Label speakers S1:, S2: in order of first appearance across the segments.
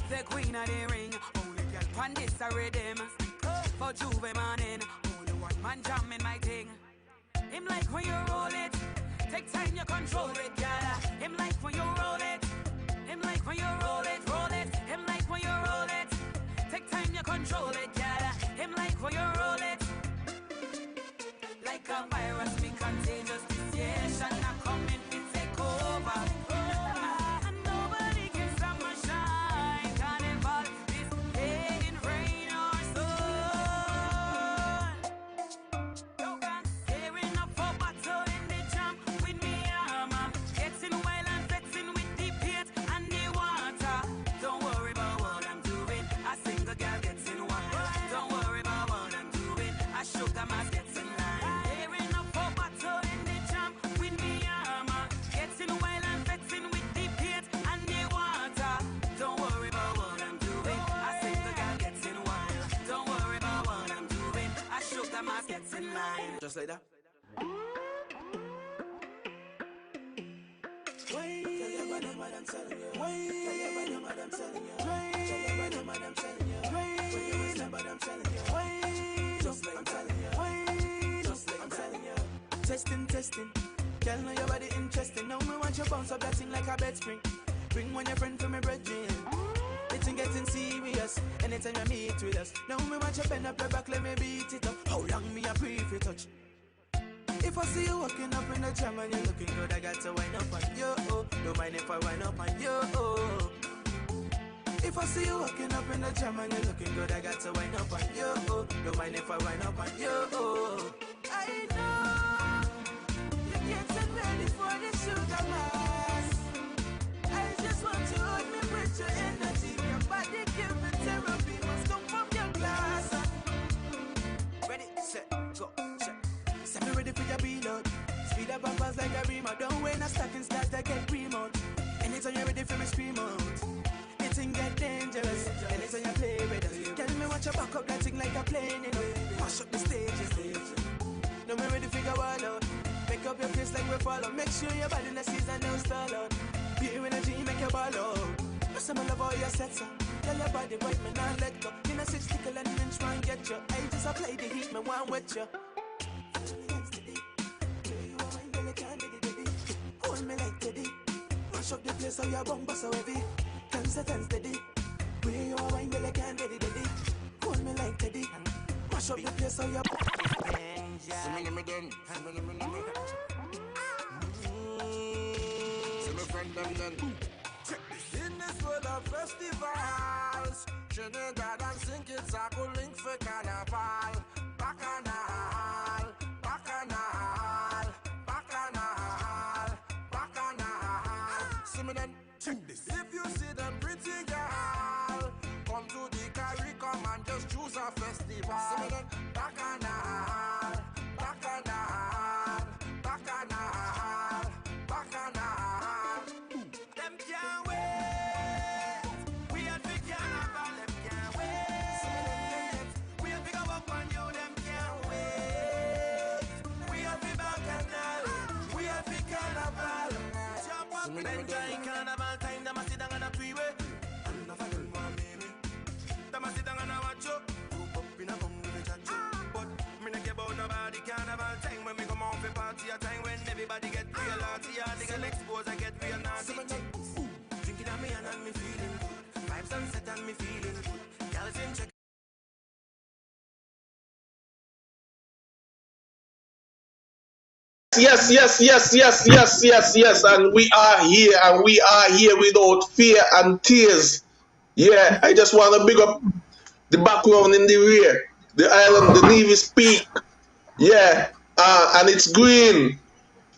S1: The queen of the ring, only girl pan this a rhythm. For Juve morning, only one man jamming my thing. Him like when you roll it, take time you control it, girl. Him like when you roll it, him like when you roll it, roll it. Him like when you roll it, take time you control it, girl. Him like when you roll it, like a virus, be contagious. This year shall not come in to take over. And nobody can stop my shine. Carnival is pagan rain or sun. Tearing up for battle in the jam with me armor. Getting wild and vexing with the paint and the water. Don't worry about what I'm doing. A single girl gets in wild. Don't worry about what I'm doing. A sugar mass gets in line. Tearing up for battle in the jam with me armor. Getting wild and vexing with the paint and the water. Don't worry about what I'm doing. A single girl gets in wild. Don't worry about what I'm doing. A sugar mass gets in line. Just like that. Testing, testing. Girl, know your body interesting. Now me want you bounce up that thing like a bed spring. Bring one your friend for me brethren. It's getting serious. Anytime you meet with us. Now me want you bend up your back, let me beat it up. How long me a pray for touch? If I see you walking up in the jam and you're looking good, I got to wind up on you. Don't mind if I wind up on you. If I see you walking up in the jam and you're looking good, I got to wind up on you. Don't mind if I wind up on you. I know you can't get ready for the sugar mass. I just want to hold me with your energy. Your body give me therapy, must come from your glass. Ready, set, go, check. Set me ready for your reload. Speed up and fast like a remote. Don't wait, no stocking start to get remote. Anytime you're ready for me, scream out. The thing get dangerous. Anytime you play with us. Tell me what you back up that thing like a plane, you know. Mash up the stages. Now me ready to go all out. Make up your face like we follow. Make sure your body in the season don't stall out. Pure energy, make your ball out. No some love all your sets up. Tell your body right, me not let go. You know 6 tickle and inch try and get you. I just apply the heat, me want with you. Hold me like Teddy. Mash up the place so your bumper so heavy. Can't set and steady. Where you are wine, girl, I can't daddy. Hold me like Teddy. Mash up the place so your in this world of festivals, Trinidad and St. Kitts are calling for carnival. Bacchanal, bacchanal, bacchanal, bacchanal. See me then, check this. If you see them pretty girl, come to the carry, come and just choose a festival. See me then, bacchanal, bacchanal, bacchanal, bacchanal. Them can't wait. We are big carnival, them can't wait. We are big up on you, them can't wait. We are big bacchanal, we are big carnival. Jump up in time, carnival time, them a sit down on a freeway. And enough of them want me. Them a sit down and a watch you. Group up in a bum with a chat you. But me not care about nobody. Carnival time when me come out for party, a time when everybody get real naughty. All the girl expose, I get real naughty. Drinking on me and me feeling good. Vibes and set and me feeling good. Girls in check.
S2: Yes. And we are here without fear and tears. Yeah, I just want to big up the background in the rear, the island, the Nevis Peak. Yeah, and it's green,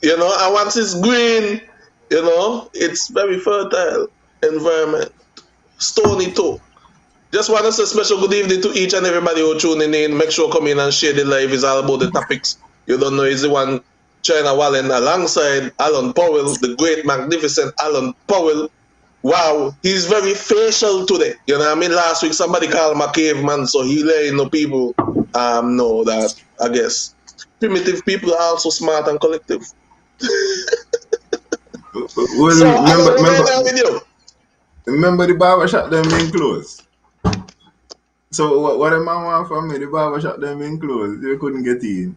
S2: you know, and once it's green, you know, it's very fertile environment. Stony too. Just want to say special good evening to each and everybody who tuning in. Make sure come in and share the live. It's all about the topics. You don't know, is the one China Wallen alongside Alan Powell, the great, magnificent Alan Powell. Wow, he's very facial today. You know what I mean? Last week somebody called him a caveman, so he letting the people know that, I guess, primitive people are also smart and collective.
S3: Well,
S2: So, remember with you.
S3: Remember the barber shop them being closed. So what the man want from me? The barber shop them being closed. You couldn't get in.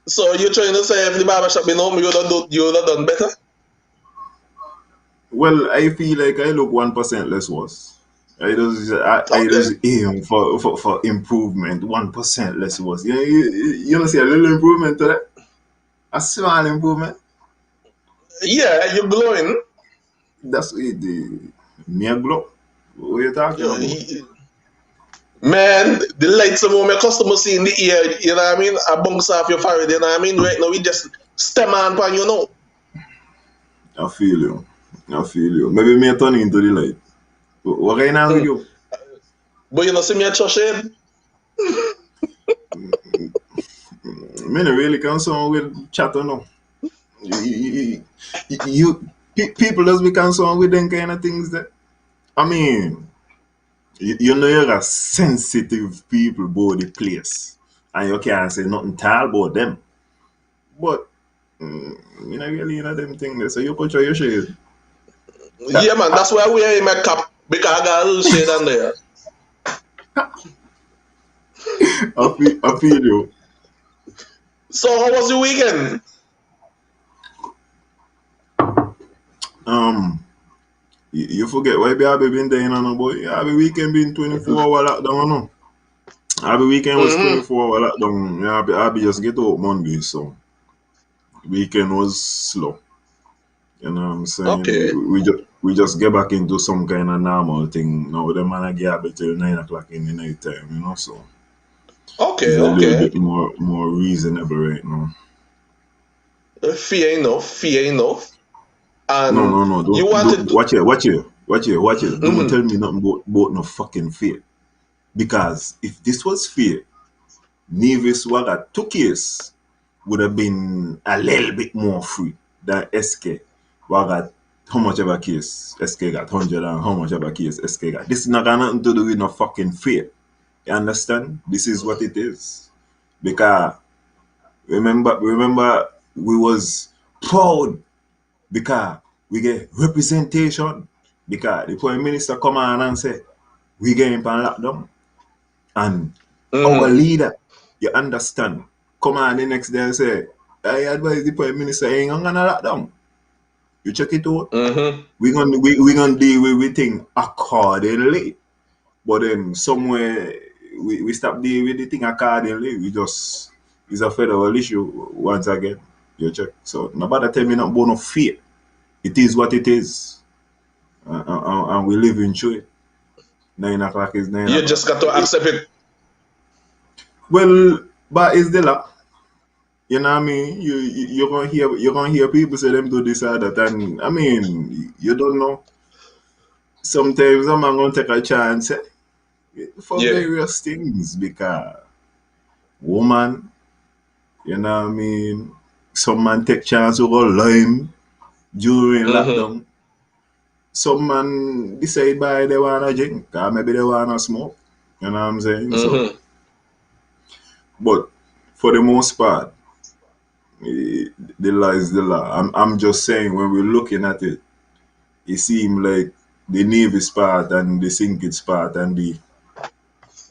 S2: So you're trying to say if the barbershop been open, you would have done better?
S3: Well, I feel like I look 1% less worse. I
S2: Okay.
S3: just aim for improvement. 1% less worse. You know, see a little improvement to that. A small improvement.
S2: Yeah, you're glowing.
S3: That's it. The mere glow. What are you talking
S2: Yeah,
S3: about?
S2: man, the lights of my customer see in the ear, you know what I mean? I bounce off your forehead, you know what I mean? Right now, we just stem on pan, you know.
S3: I feel you. I feel you. Maybe me turn into the light. What going on with
S2: Mm.
S3: you?
S2: But you know, see me at church head?
S3: Me not really concerned with chat or no. People just be concerned with them kind of things that I mean, you know you're a sensitive people about the place. And you can't say nothing tall about them. But you know really you know them things so you put your shade.
S2: Yeah, man, that's why I wear my cap, because I got a little shade on there.
S3: I feel you.
S2: So, how was your weekend?
S3: Um you forget why be been there, you know, boy. Yeah, the weekend been 24-hour lockdown, no. Every weekend was
S2: Mm-hmm.
S3: 24-hour lockdown. Yeah, I be just get out Monday, so weekend was slow. You know what I'm saying?
S2: Okay.
S3: We just get back into some kind of normal thing. Now the man I get up till 9 o'clock in the night time, you know, so it's
S2: Okay,
S3: a little
S2: okay.
S3: bit more reasonable right now.
S2: Fear enough, fear enough.
S3: No,
S2: And
S3: no, no.
S2: you
S3: Don't
S2: wanted to.
S3: watch here. Don't
S2: Mm-hmm.
S3: tell me nothing about no fucking fear. Because if this was fear, Nevis Waga 2 case would have been a little bit more free than SK. Waga how much ever case SK got 100 and how much ever case SK got. This is not got nothing to do with no fucking fear. You understand? This is what it is. Because remember we was proud because we get representation. Because the Prime Minister come on and say we getting pan lockdown. And our
S2: Mm-hmm.
S3: leader, you understand, come on the next day and say, I advise the Prime Minister ain't gonna lock down. You check it out.
S2: Mm-hmm.
S3: We gonna deal with everything accordingly. But then somewhere we stop dealing with the thing accordingly. We just it's a federal issue once again. You check. So nobody tell me not about no fear. It is what it is. And we live in it. 9 o'clock is nine
S2: You
S3: o'clock.
S2: just got to accept it.
S3: Well, but it's the law. You know what I mean? You're gonna hear people say them do this or that, and I mean you don't know. Sometimes I'm gonna take a chance for
S2: Yeah.
S3: various things because woman, you know what I mean. Some man take chance over lime during
S2: Mm-hmm.
S3: lockdown. Some man decide by they wanna drink, or maybe they wanna smoke. You know what I'm saying? So,
S2: Mm-hmm.
S3: but for the most part, the law is the law. I'm just saying when we're looking at it. It seemed like the Navy's part and the Sinkit's part and the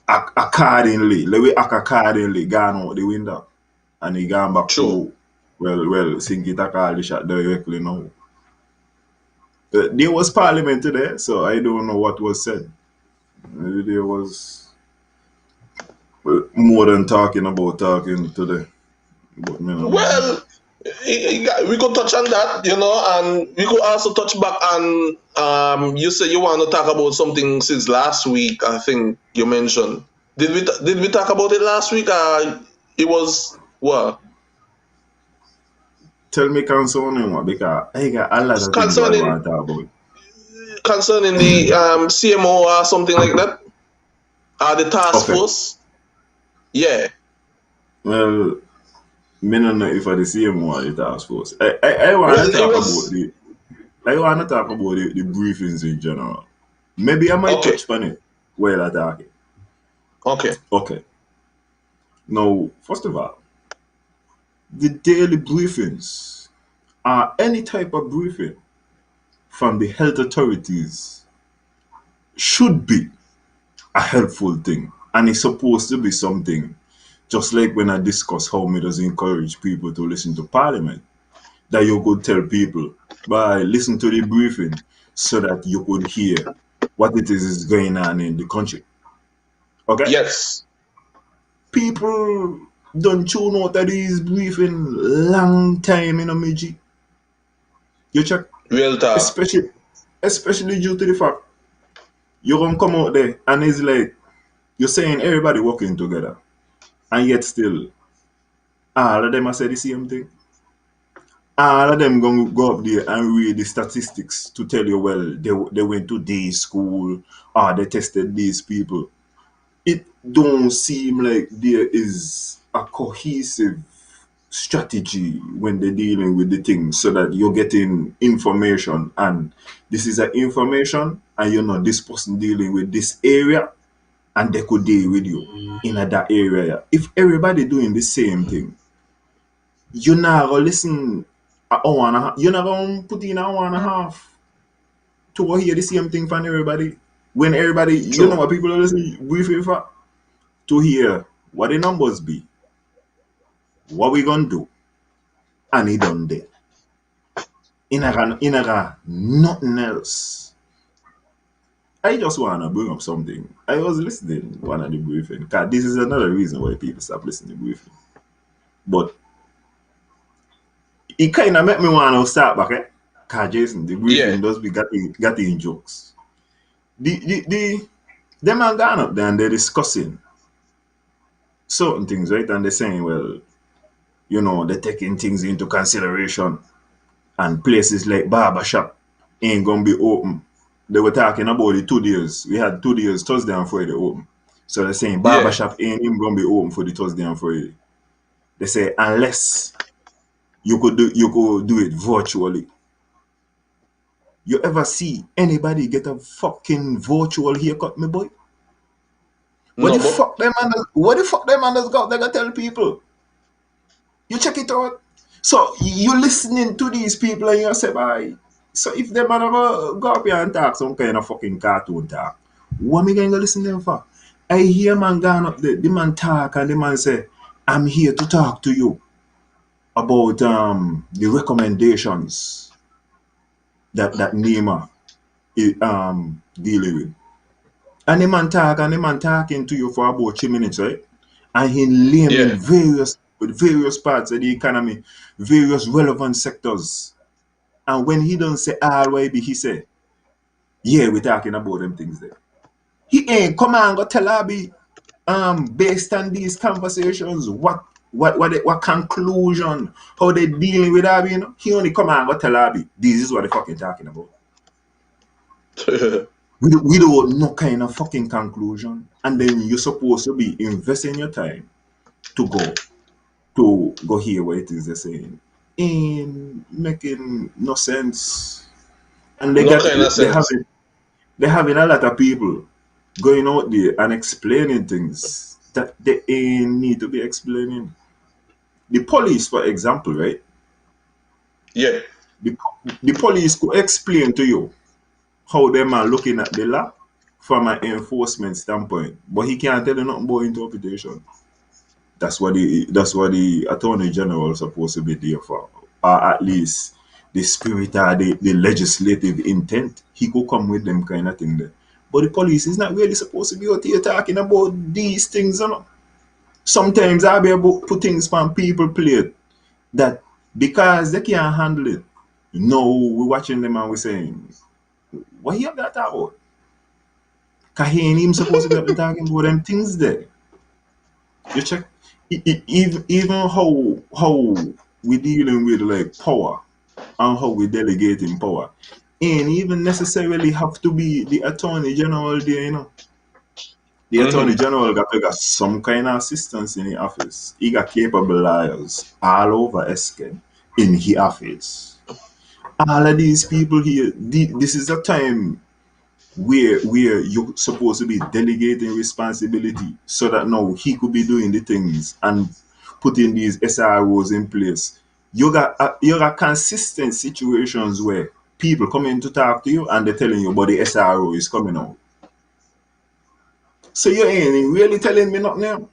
S3: accordingly, the way act accordingly gone out the window. And he gone back
S2: True.
S3: to, well, Sinkit call the shot directly now. There was parliament today, so I don't know what was said. Maybe there was more than talking about talking today. But me no know.
S2: Well, we could touch on that, you know, and we could also touch back on. You said you want to talk about something since last week. I think you mentioned. Did we talk about it last week? It was what
S3: Tell me concerning what because I got a lot of things I
S2: concerning
S3: want to talk about.
S2: concerning the CMO or something like that. The task
S3: Okay.
S2: force. Yeah.
S3: Well, me no know if I the same one the task force. I want
S2: Well,
S3: to
S2: it
S3: talk about
S2: was
S3: the briefings in general. Maybe I might
S2: okay.
S3: touch on it while I talking.
S2: Okay.
S3: Okay. Now, first of all, the daily briefings are any type of briefing from the health authorities. should be a helpful thing, and it's supposed to be something. Just like when I discuss how me does encourage people to listen to Parliament, that you could tell people by listen to the briefing so that you could hear what it is going on in the country. Okay?
S2: Yes.
S3: People don't tune out of these briefing long time in a Meiji. You check,
S2: Real talk.
S3: especially due to the fact you're gonna come out there and it's like you're saying everybody working together, and yet still all of them are say the same thing. All of them gonna go up there and read the statistics to tell you, well, they went to this school or they tested these people. It don't seem like there is a cohesive strategy when they're dealing with the thing so that you're getting information, and this is an information and you know this person dealing with this area and they could deal with you in that area. If everybody doing the same thing, you're not gonna listen an hour and a half. You're not gonna put in an hour and a half to go hear the same thing from everybody. When everybody, you know
S2: True.
S3: what people are listening briefing for? To hear what the numbers be, what we gonna do, and he done there. In a nothing else. I just wanna bring up something. I was listening one of the briefing. Cause this is another reason why people stop listening to briefing. But it kinda make me wanna start back, eh? Cause Jason, the
S2: Yeah.
S3: briefing does be got in jokes. The them man gone up there and they're discussing certain things, right? And they're saying, well, you know, they're taking things into consideration, and places like barbershop ain't gonna be open. They were talking about the 2 days. We had 2 days, Thursday and Friday open. So they're saying
S2: Yeah.
S3: barbershop ain't even gonna be open for the Thursday and Friday. They say unless you could do it virtually. You ever see anybody get a fucking virtual haircut, my boy? What
S2: No,
S3: the
S2: but
S3: fuck them man got they gonna tell people? You check it out. So you listening to these people and you say, bye. So if them man go up here and talk some kind of fucking cartoon talk, what me going to listen to them for? I hear man gone up there, the man talk and the man say, I'm here to talk to you about the recommendations that NEMA is dealing with. And the man talk and the man talking to you for about 3 minutes, right? And he naming
S2: yeah.
S3: various parts of the economy, various relevant sectors. And when he don't say RYB, he say, yeah, we're talking about them things there. He ain't come and go tell Abby, based on these conversations, what conclusion, how they dealing with Abby, you know? He only come and go tell Abby, this is what they fucking talking about. We don't no kind of fucking conclusion. And then you're supposed to be investing your time to go hear what it is they're saying. Ain't making no sense. And
S2: No kind of sense.
S3: they having a lot of people going out there and explaining things that they ain't need to be explaining. The police, for example, right?
S2: Yeah.
S3: The, the police could explain to you how them are looking at the law from an enforcement standpoint, but he can't tell you nothing about interpretation. That's what the attorney general is supposed to be there for, or at least the spirit or the legislative intent. He could come with them kind of thing there. But the police is not really supposed to be out here talking about these things, you know. Sometimes I'll be able to put things on people plate that because they can't handle it. No, we're watching them and we're saying, what you have that talk about? Cause he ain't even supposed to be up there talking about them things there. You check even how we dealing with like power and how we delegating power ain't even necessarily have to be the attorney general there, you know. The attorney
S2: Mm-hmm.
S3: general got some kind of assistance in the office. He got capable lawyers all over SK in his office. All of these people here, this is a time where you're supposed to be delegating responsibility so that now he could be doing the things and putting these SROs in place. You got consistent situations where people come in to talk to you and they're telling you, but the SRO is coming out. So you ain't really telling me nothing now.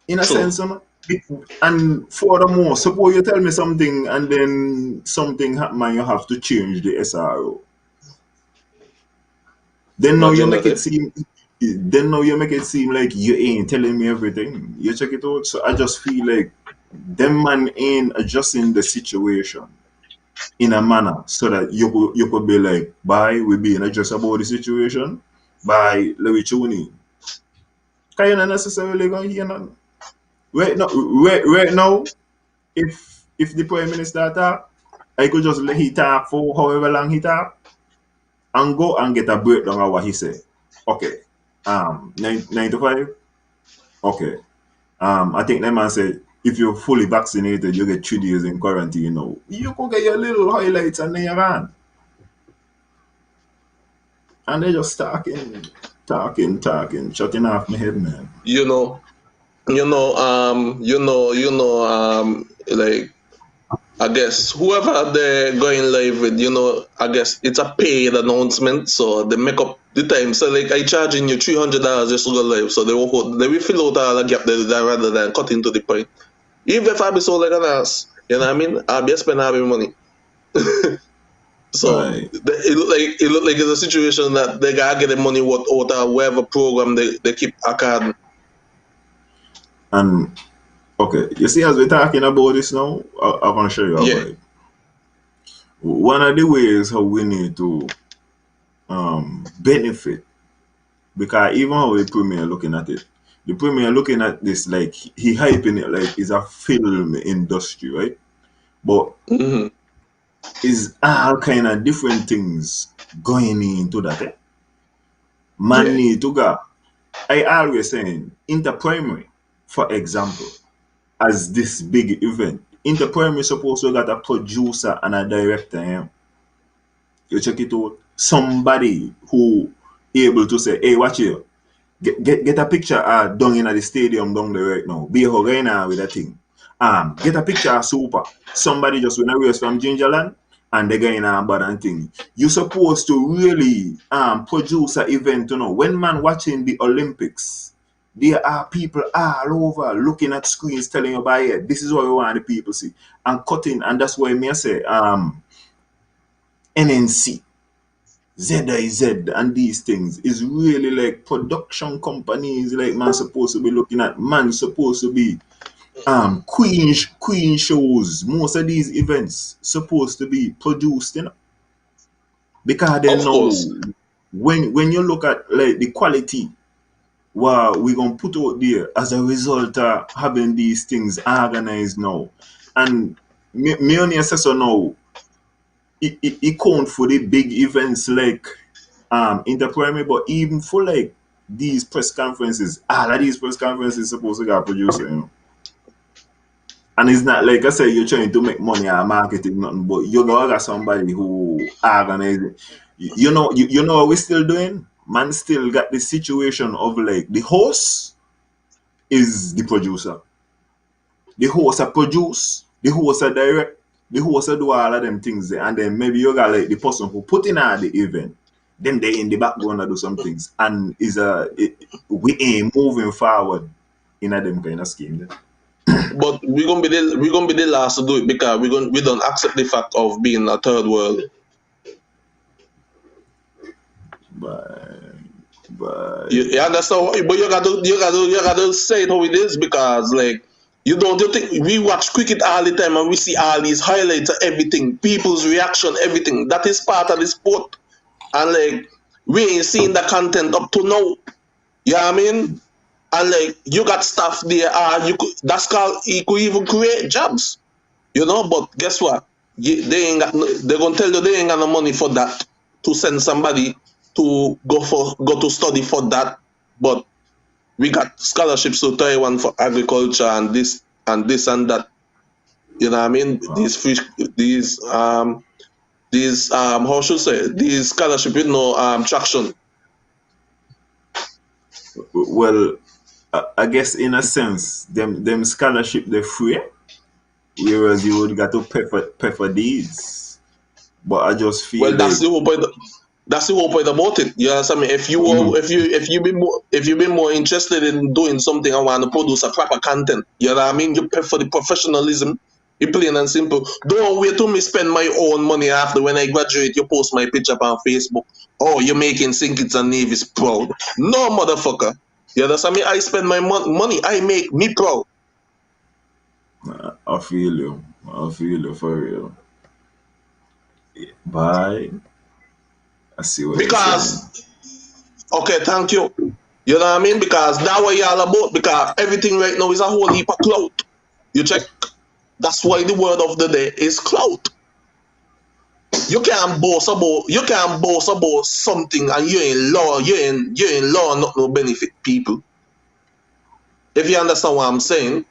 S3: In a
S2: True.
S3: sense, you know? And furthermore, suppose you tell me something and then something happen and you have to change the SRO. Then now you
S2: Imagine
S3: make
S2: that,
S3: it
S2: eh?
S3: seem then now you make it seem like you ain't telling me everything. You check it out. So I just feel like them man ain't adjusting the situation in a manner so that you could be like, bye, we being adjust about the situation. Bye, let me tune in. Can you not necessarily go hear nothing? Right now, if the Prime Minister talk, I could just let he talk for however long he talk and go and get a breakdown of what he said. Okay. 9 to 5. Okay. I think that man said if you're fully vaccinated, you get 3 days in quarantine. You know, you could get your little highlights and then you're on. And they just talking, shutting off my head, man.
S2: You know, like, I guess whoever they're going live with, I guess it's a paid announcement, so they make up the time. So like, I charging you $300 just to go live, so they will fill out all the gap there rather than cutting to the point. Even if I be so like an ass, you know what I mean? I'll be spending all my money. So
S3: Right.
S2: it look like it's a situation that they gotta get the money out of whatever program they keep according.
S3: And okay, you see, as we're talking about this now, I'm gonna show you a
S2: Yeah,
S3: vibe. One of the ways how we need to benefit, because even how the premier looking at it, the premier looking at this like he hyping it like it's a film industry, right? But
S2: hmm
S3: is all kind of different things going into that. Man
S2: yeah,
S3: need to go. I always saying inter primary, for example, as this big event. Inter primary supposed to got a producer and a director. You check it out. Somebody who able to say, hey, watch here. Get a picture down in at the stadium down there right now. Be a right now with that thing. Get a picture of Super. Somebody just win a race from Gingerland and they going on bad and thing. You supposed to really produce an event, When man watching the Olympics, there are people all over looking at screens telling you about it. This is what we want the people see. And cutting, and that's why me I say NNC. ZIZ and these things is really like production companies like man supposed to be looking at. Man supposed to be queen shows. Most of these events supposed to be produced, because they
S2: of
S3: know
S2: course,
S3: when you look at like the quality what we gonna put out there as a result of having these things organized now. And me only say so now, it count for the big events like Interprime, but even for like these press conferences, all of these press conferences supposed to get a producer. And it's not like I say you're trying to make money or marketing nothing, but you gotta got somebody who organize it. You know what we're still doing? Man still got the situation of like the host is the producer. The host are produce, the host are direct, the host are do all of them things there. And then maybe you got like the person who put in at the event. Them they in the background do some things. And we ain't moving forward in a them kind of scheme there.
S2: but we're gonna be the last to do it because we don't accept the fact of being a third world.
S3: But but
S2: You understand? But you gotta say it how it is because like you think we watch cricket all the time and we see all these highlights of everything, people's reaction, everything. That is part of the sport, and like we ain't seen the content up to now. You know what I mean? And like you got stuff there, that's called you could even create jobs. But guess what? They ain't got. They're gonna tell you they ain't got no money for that to send somebody to go to study for that. But we got scholarships to Taiwan for agriculture and this and this and that. You know what I mean?
S3: uh,
S2: These fish, these how should I say these scholarship with no traction.
S3: well, I guess in a sense, them scholarship they're free, whereas you would got to pay for these. But I just feel
S2: Well, that's
S3: like
S2: the whole point. That's the whole point about it. You understand me? If you be more interested in doing something and want to produce a proper content, you know what I mean? You pay for the professionalism. You plain and simple. Don't wait till me spend my own money after when I graduate. You post my picture on Facebook. Oh, you're making Sinkits and Navies proud. No, motherfucker. You understand me? I spend my money. I make me proud.
S3: I feel you. I feel you for real. Bye. I see what you're saying.
S2: Because, okay, thank you. You know what I mean? Because that's what y'all about. Because everything right now is a whole heap of clout. You check. That's why the word of the day is clout. You can't boast about something and you ain't law not no benefit people. If you understand what I'm saying.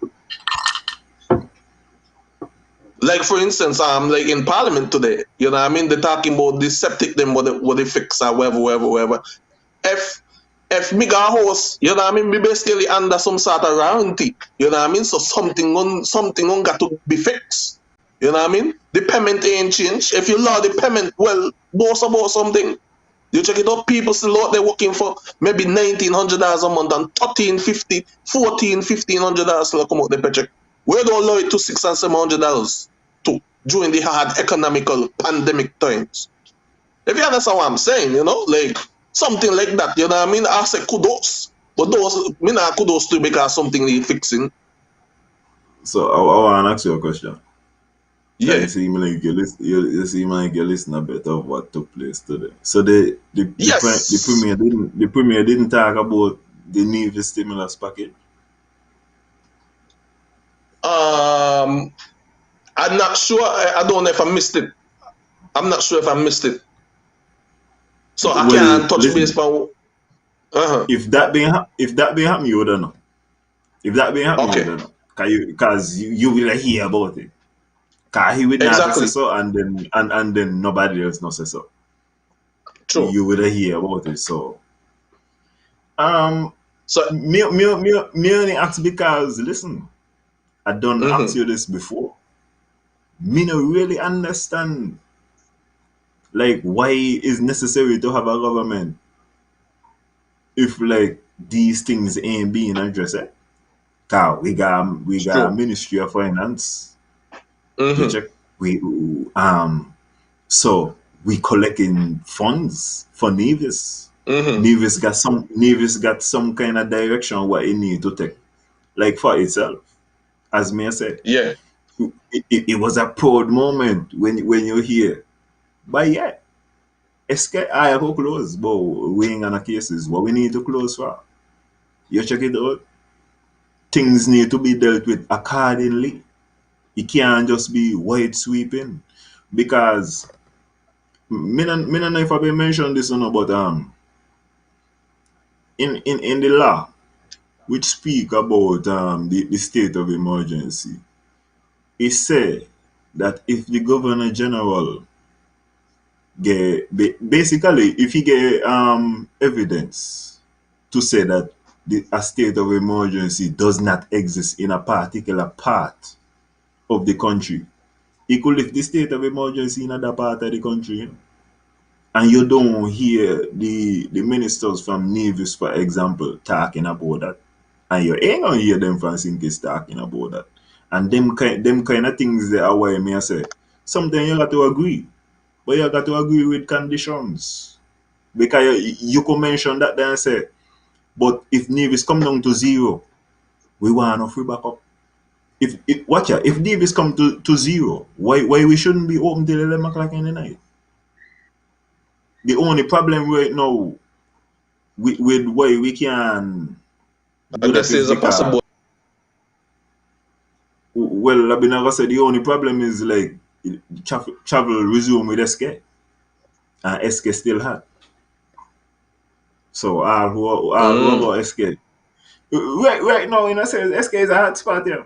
S2: Like for instance, like in Parliament today, you know what I mean? They're talking about the septic them what they fix or whatever. If me got a house, you know what I mean, we basically under some sort of warranty. You know what I mean? So something on got to be fixed. You know what I mean? The payment ain't changed. If you lower the payment, well, boast about something. You check it out, people still out there working for maybe $1,900 a month and $1,350, $1,400, $1,500 to come out the paycheck. We don't lower it to $600 and $700 to during the hard economical pandemic times. If you understand what I'm saying, you know, like something like that, you know what I mean? I say kudos. But those me not kudos to because something need fixing.
S3: So I want to ask you a question.
S2: Yeah.
S3: You seem like you listen a bit of what took place today. So the premier didn't talk about the Navy stimulus package.
S2: I'm not sure. I don't know if I missed it. I'm not sure if I missed it. So I can't touch base on.
S3: If that being happen, you wouldn't know. If that being happen, you wouldn't know. Because you will hear about it. Because he would not say so, and then nobody else knows say so.
S2: True.
S3: You would hear about it. So me only ask because listen, I done ask you this before. Me no really understand like why it's necessary to have a government if like these things ain't being addressed. Cause we got a Ministry of Finance. You check so we collecting funds for Nevis. Nevis got some kind of direction what it need to take. Like for itself. As me said.
S2: Yeah.
S3: It was a proud moment when you hear. But yeah, I have close, but we ain't gonna cases. What we need to close for. You check it out. Things need to be dealt with accordingly. It can't just be wide sweeping. Because me don't know if I've been mentioned this or not, but in the law which speak about the state of emergency, it say that if the Governor General basically if he get evidence to say that a state of emergency does not exist in a particular part of the country, he could lift the state of emergency in another part of the country. And you don't hear the ministers from Nevis, for example, talking about that. And you ain't gonna hear them from Sinkis talking about that. And them kind of things that are why me say, sometimes you got to agree. But you got to agree with conditions. Because you could mention that then and say, but if Nevis come down to zero, we want a free backup. If Nevis come to zero, why we shouldn't be open till 11 o'clock in the night? The only problem right now with why we can do that is because, well, I've been gonna say the only problem is like travel resume with SK and SK still hot. So all who about SK right now, you know, say SK is a hot spot here.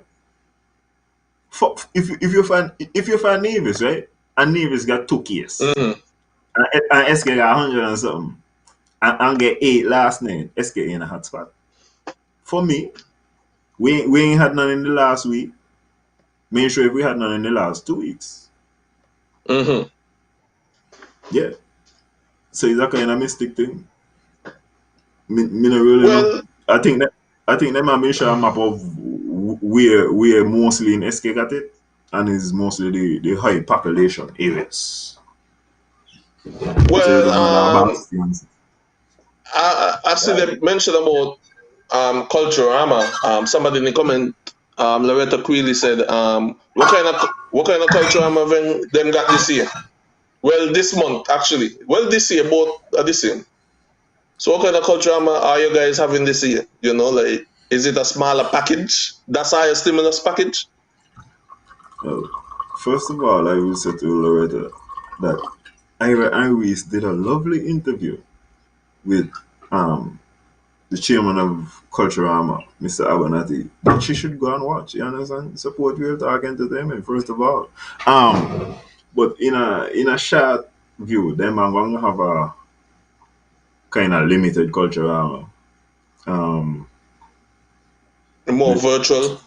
S3: If you find Nevis, right, and Nevis got 2 cases. And SK got 100 and something. And get 8 last night. SK in a hot spot. For me, we ain't had none in the last week. Make sure if we had none in the last 2 weeks. Yeah. So is that kind of mystic thing? Me not really know.
S2: Well,
S3: I think them have show a map of where mostly in SK got it, and is mostly the high population areas. So you
S2: well,
S3: don't know that bastions.
S2: I see them mention about Culturama. Somebody in the comment, Loretta Queely said, what kind of Culturama them got this year? Well, this month actually. Well, this year both are the same. So what kind of Culturama are you guys having this year? Like, is it a smaller package? That's our stimulus package.
S3: Well, first of all, I will say to Loretta that Ira Iris did a lovely interview with um the chairman of Culturama, Mr. Abernathy, that she should go and watch. You understand? Support Real Talk Entertainment, first of all. But in a short view, them are going to have a kind of limited Culturama. Um,
S2: More virtual.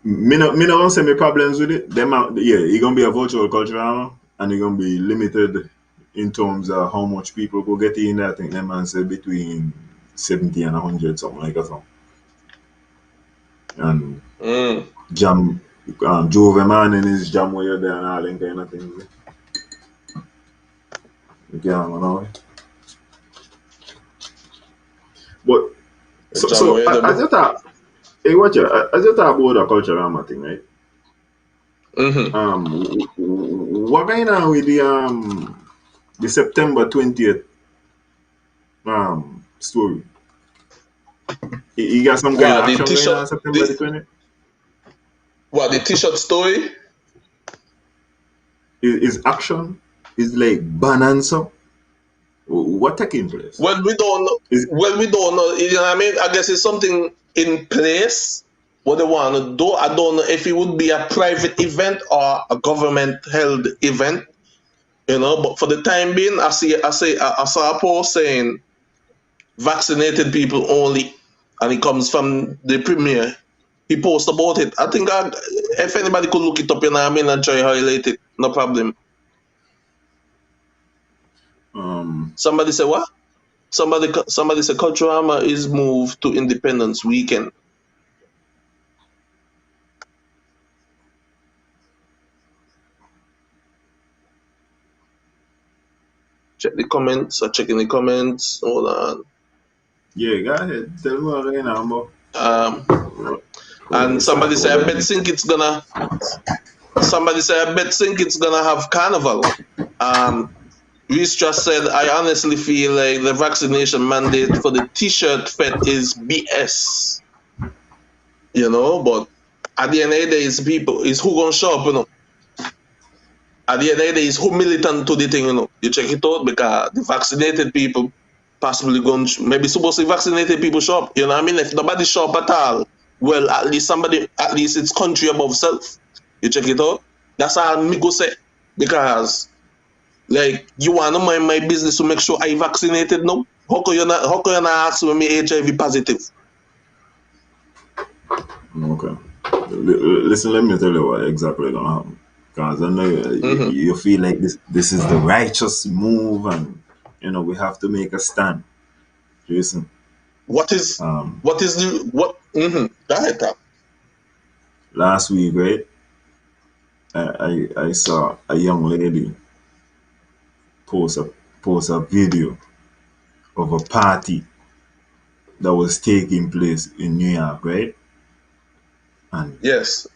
S3: me not gonna say my problems with it. Them are, yeah, it's gonna be a virtual Culturama, and it's gonna be limited in terms of how much people go get in there. I think them man say between 70 and 100, something like that. And
S2: Mm.
S3: jam Jove man and his jam where you're there and all them kind of things. You can't go now. But
S2: Jam
S3: so
S2: away
S3: I
S2: them.
S3: just thought, hey, watch it. I just thought about the cultural thing, right?
S2: Mm-hmm.
S3: What kind of with the September 20th story? You got some kind of
S2: What the
S3: action going
S2: t-shirt
S3: on September the
S2: the
S3: 20th?
S2: what the t-shirt story?
S3: Is action? Is like bonanza? What taking place?
S2: Well, we don't know.
S3: Is
S2: Well, we don't know. You know what I mean? I guess it's something in place. What they want to do, I don't know if it would be a private event or a government held event. But for the time being, I saw a post saying vaccinated people only, and it comes from the premier. He posts about it. I think if anybody could look it up, and try highlight it, no problem.
S3: um
S2: Somebody say what? Somebody said Culturama is moved to Independence Weekend. Check the comments. I'm checking the comments. Hold on.
S3: yeah, go ahead. Tell me what going on, bro.
S2: Um,
S3: We
S2: and
S3: start
S2: somebody say I
S3: over
S2: bet
S3: here.
S2: think it's gonna. Somebody say I bet think it's gonna have carnival. Um, Reese just said I honestly feel like the vaccination mandate for the T-shirt fet is BS. But at the end of the day, it's people. It's who gonna show up. At the end of the day, it's who militant to the thing. You check it out because the vaccinated people possibly going to, maybe supposed to vaccinated people show up. You know what I mean? If nobody show up at all, well, at least it's country above self. You check it out. That's how me go say, because like you wanna mind my business to make sure I vaccinated now. How can you not ask me HIV positive?
S3: Okay. Listen, let me tell you what exactly gonna happen. Because I know
S2: Mm-hmm.
S3: you feel like this is the righteous move, and we have to make a stand. Jason,
S2: What is
S3: um,
S2: what is the what? Mm-hmm. Go ahead, Tom.
S3: last week, right? I saw a young lady post a post a video of a party that was taking place in New York, right? And
S2: Yes.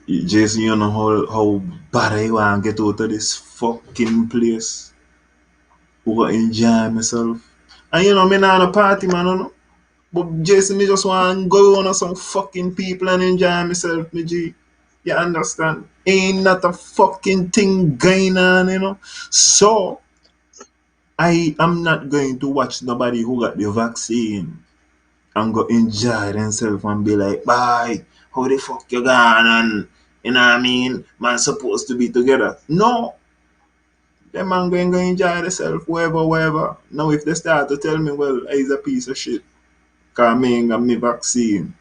S3: Jason, you know how bad I want to get out of this fucking place. Who got enjoy myself. And me not a party man, But Jason, me just want to go on some fucking people and enjoy myself, me G. You understand? Ain't not a fucking thing going on. So I am not going to watch nobody who got the vaccine and go enjoy themselves and be like, bye, how the fuck you gone? And you know what I mean? Man supposed to be together. No. Them man going to enjoy themselves, wherever. Now if they start to tell me, well, he's a piece of shit, cause me ain't got me vaccine,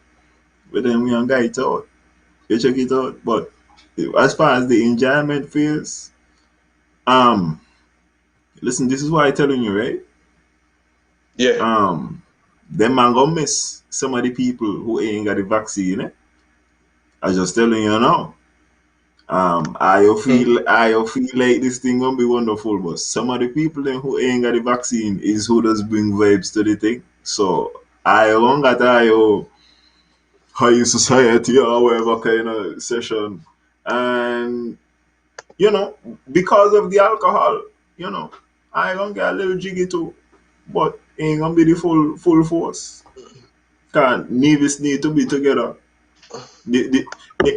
S3: but then we don't get it out. You check it out. But as far as the enjoyment feels, um, listen, this is why I'm telling you, right?
S2: Yeah.
S3: Them man gonna miss some of the people who ain't got the vaccine, eh? I just telling you now. I feel like this thing gonna be wonderful, but some of the people then who ain't got the vaccine is who does bring vibes to the thing. So I don't got high society or whatever kind of session, and you know, because of the alcohol, you know, I gonna get a little jiggy too, but ain't gonna be the full force. Can't Nevis need to be together. The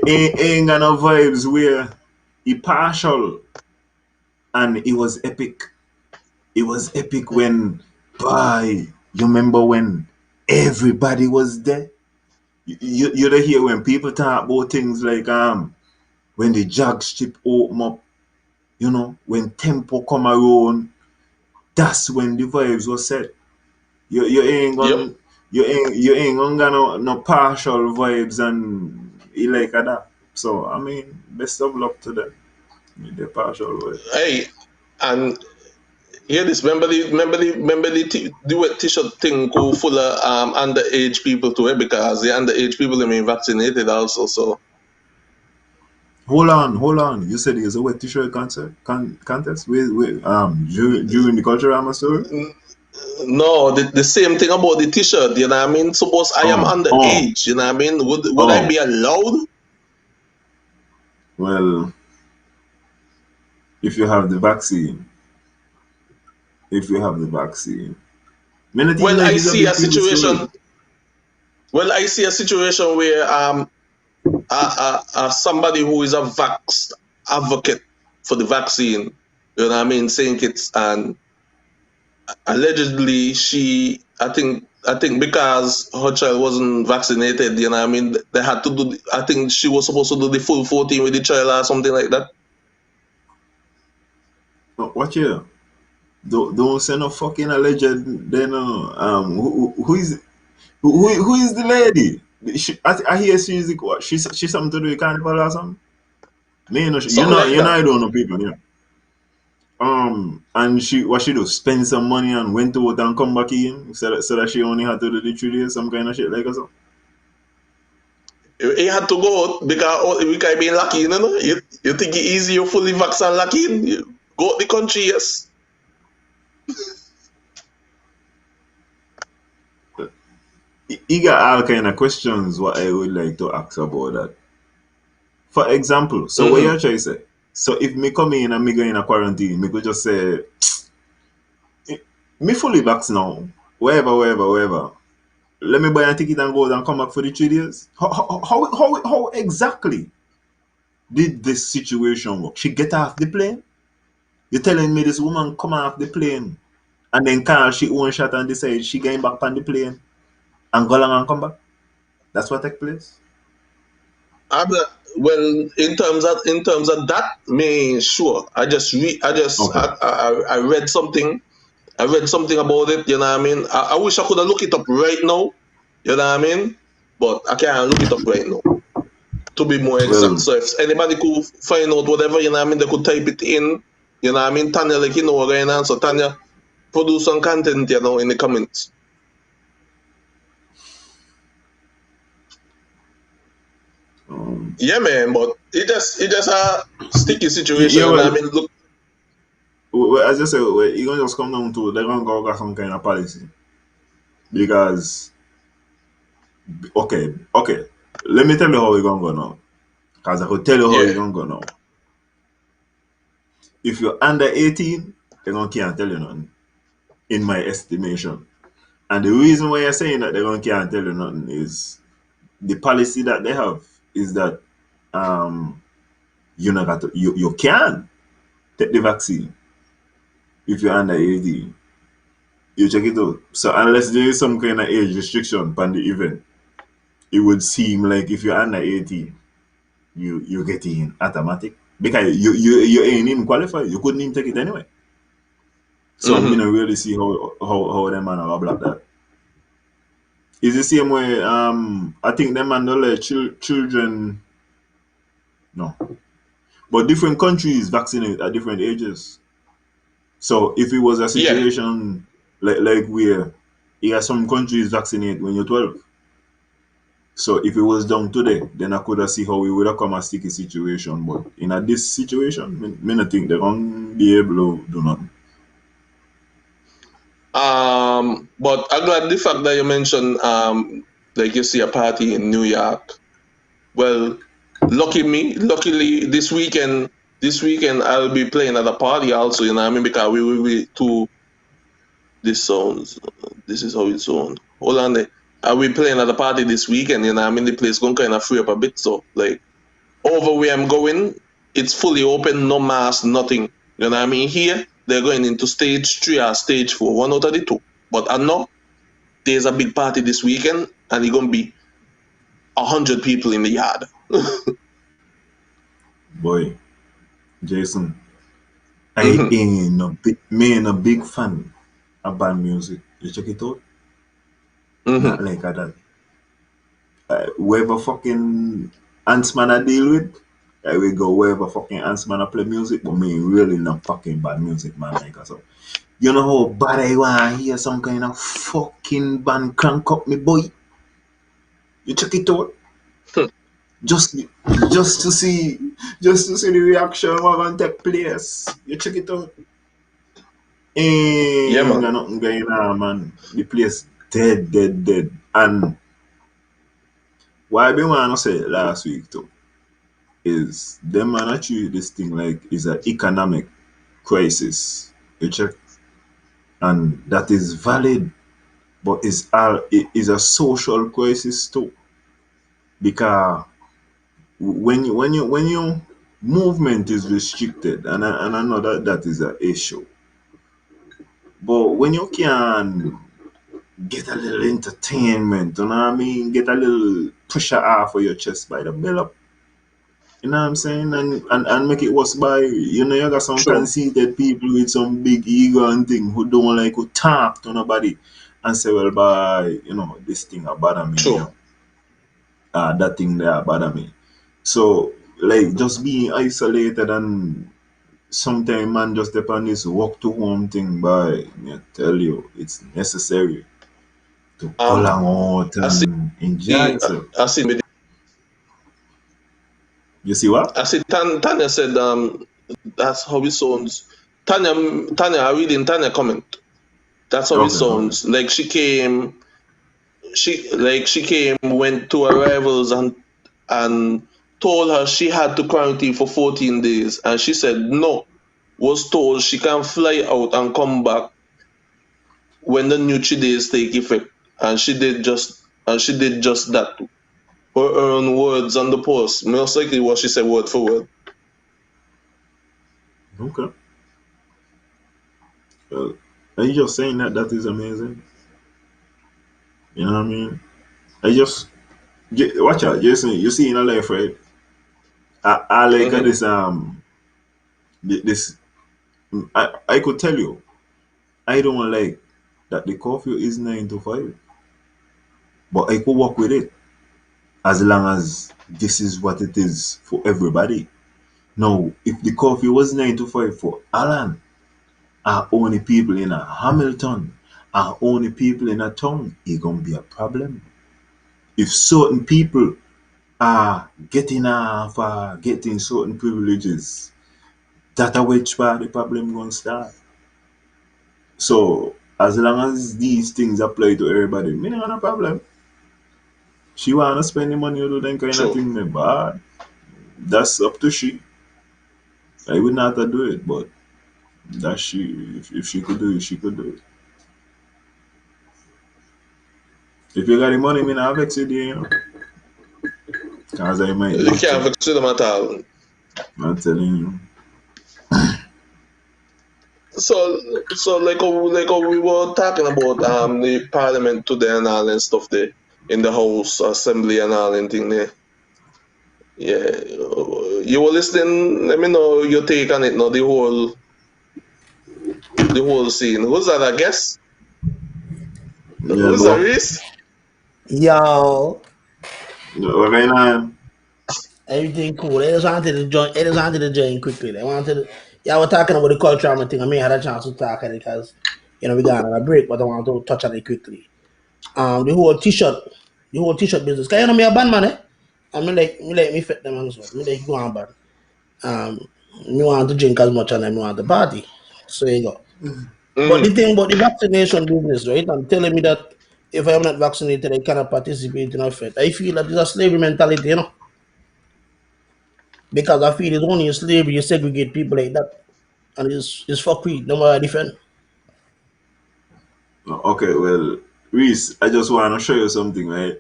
S3: ain't got no vibes where he partial and it was epic. It was epic when, boy, you remember when everybody was there? You don't hear when people talk about things like when the jag strip open up, you know, when tempo come around, that's when the vibes was set. You ain't
S2: Yep.
S3: gonna you ain't gonna get no partial vibes and it like that. So I mean, best of luck to them with the partial vibes.
S2: Hey, and hear this. Remember the wet t-shirt thing go full of underage people to it because the underage people have been vaccinated also. So
S3: Hold on. You said there's a wet t-shirt contest during the cultural amateur.
S2: no, the same thing about the t-shirt. You know what I mean? Suppose I am
S3: Oh, oh,
S2: underage. You know what I mean? Would I
S3: oh.
S2: be allowed?
S3: Well, if you have the vaccine, if you have the vaccine, may not even
S2: Well,
S3: know if
S2: I
S3: it's a
S2: see a
S3: big people
S2: situation.
S3: story.
S2: Well, I see a situation where somebody who is a vax advocate for the vaccine, you know what I mean, saying it's and allegedly I think because her child wasn't vaccinated, you know what I mean, they had to do. I think she was supposed to do the full 14 with the child or something like that.
S3: No, watch here. Don't say no fucking alleged. Then who is the lady? I hear she's the what? She's something to do with carnival or something. Me, you know,
S2: Something like
S3: I
S2: that.
S3: don't know people. Yeah. And she what she do? Spend some money and went out and come back in, so that she only had to do the 3 days, some kind of shit like that.
S2: He had to go out because being lucky, you know. You think it easy, you fully vaccinated lucky, you go out the country, yes.
S3: He got all kind of questions what I would like to ask about that. For example, so what
S2: Mm-hmm.
S3: you try to say? So if me come in and me go in a quarantine, me could just say me fully vax now, wherever. Let me buy a ticket and go out and come back for the 3 days. How exactly did this situation work? She get off the plane? You're telling me this woman come off the plane and then call she own shot and decide she going back on the plane and go along and come back? That's what take place?
S2: I'm not, well, in terms of that, me sure.
S3: Okay.
S2: I read something. I read something about it. You know what I mean? I wish I could have looked it up right now. You know what I mean? But I can't look it up right now. To be more exact.
S3: Well,
S2: So if anybody could find out whatever, you know what I mean, they could type it in. You know what I mean? Tanya, like you know what going on. So Tanya, produce some content, you know, in the comments.
S3: um,
S2: Yeah, man. But it just a sticky situation.
S3: yeah,
S2: You know
S3: well,
S2: what I mean? Look.
S3: as I said, well, you gonna just come down to they're gonna go get some kind of policy because okay, let me tell you how we gonna go now. Cause I could tell you how
S2: Yeah.
S3: you gonna go now. If you're under 18, they gonna can't tell you nothing, in my estimation. And the reason why you're saying that they gonna can't tell you nothing is the policy that they have is that um you not got to, you can take the vaccine if you're under 18. You check it out. So unless there is some kind of age restriction on the event, it would seem like if you're under 18, you get in automatic because you ain't even qualified. You couldn't even take it anyway. So I'm
S2: Mm-hmm.
S3: gonna really see how them man are block that. It's the same way. I think them man don't let children. No, but different countries vaccinate at different ages. So if it was a
S2: Yeah.
S3: situation like where some countries vaccinate when you're 12. So if it was done today, then I could have see how we would have come a sticky situation. But in a this situation, me not think they're gonna be able to do nothing.
S2: But I'm glad the fact that you mentioned like you see a party in New York. Well, luckily this weekend I'll be playing at a party also, you know what I mean? Because we will be to this sounds this is how it sounds. Hold on there. I'll be playing at a party this weekend, you know what I mean? The place gonna kinda free up a bit, so like over where I'm going, it's fully open, no mask, nothing. You know what I mean? Here they're going into stage 3 or stage 4, one out of the two. But I know there's a big party this weekend and it's gonna be 100 people in the yard.
S3: Boy, Jason, I
S2: Hmm.
S3: ain't a big fan of band music. You check it out? Not
S2: Hmm.
S3: like that. Whoever fucking Huntsman I deal with, I will go wherever fucking Huntsman I play music, but me really not fucking bad music, man. Like so. You know how bad I want to hear some kind of fucking band crank up me boy. You check it out. Just just to see the reaction what gonna take place. You check it out.
S2: Yeah,
S3: Ain't
S2: man.
S3: got nothing going on, man. The place dead, dead, dead. And what I been wanna say last week too is them man actually this thing like is an economic crisis. You check, and that is valid, but it is a social crisis too because when you movement is restricted, and I know that is an issue, but when you can get a little entertainment, you know what I mean, get a little pressure off of your chest by the bill up. You know what I'm saying? And make it worse by, you got some
S2: True.
S3: conceited people with some big ego and thing who don't like to talk to nobody and say, well, by, this thing about me,
S2: True.
S3: that thing there bother me. So, like, just being isolated and sometimes man just depend this walk to home thing by, I tell you, it's necessary to go
S2: Um,
S3: along out
S2: I see.
S3: and enjoy itself.
S2: I see.
S3: You see what?
S2: I see. Tanya said, that's how it sounds. Tanya, I read in Tanya comment. That's how it
S3: Okay, okay.
S2: sounds. Like she came, went to her rivals and told her she had to quarantine for 14 days, and she said no. Was told she can fly out and come back when the new 3 days take effect, and she did just that. Her own words on the post, most likely what she said word for word.
S3: Okay. Are you just saying that is amazing? You know what I mean? I just watch out, Jason. You see in a life, right? I like
S2: Hmm.
S3: this this I could tell you I don't like that the curfew is 9 to 5, but I could work with it as long as this is what it is for everybody. Now, if the curfew was 9 to 5 for Alan, are only people in a Hamilton, are only people in a town, it gonna be a problem. If certain people are getting certain privileges, that a which part the problem gonna start. So as long as these things apply to everybody, me not got a problem. She wanna spend the money to do them kind of
S2: True.
S3: thing, but that's up to she. I would not have do it, but that she if she could do it, she could do it. If you got the money, me not vex with you. Cause I might
S2: You
S3: do it
S2: can't
S3: too.
S2: fix them at all.
S3: I'm telling you.
S2: So like how we were talking about the parliament today and all and stuff there in the House Assembly and all and thing there. Yeah, you were listening. Let me know your take on it. Now the whole scene. Who's that? I guess.
S3: Yeah,
S2: Who's that?
S3: no.
S2: Reese?
S4: Yo,
S3: What going on?
S4: everything cool. They just wanted to join. They just wanted to join quickly. They wanted.
S5: Yeah, we're talking about the culture thing. I may had a chance to talk on it because we got on a break, but I want to touch on it quickly. The whole t-shirt business. Cause me a band man, eh? And me fit them and so. Me like go on band. Um, me want to drink as much and I me want to party. So you go. But the
S2: Mm.
S5: thing about the vaccination business, right? I'm telling me that if I'm not vaccinated, I cannot participate in a fit. I feel that it's a slavery mentality, because I feel it's only in slavery you segregate people like that, and it's fuckery. No matter different.
S3: Okay, well, Reese, I just want to show you something, right?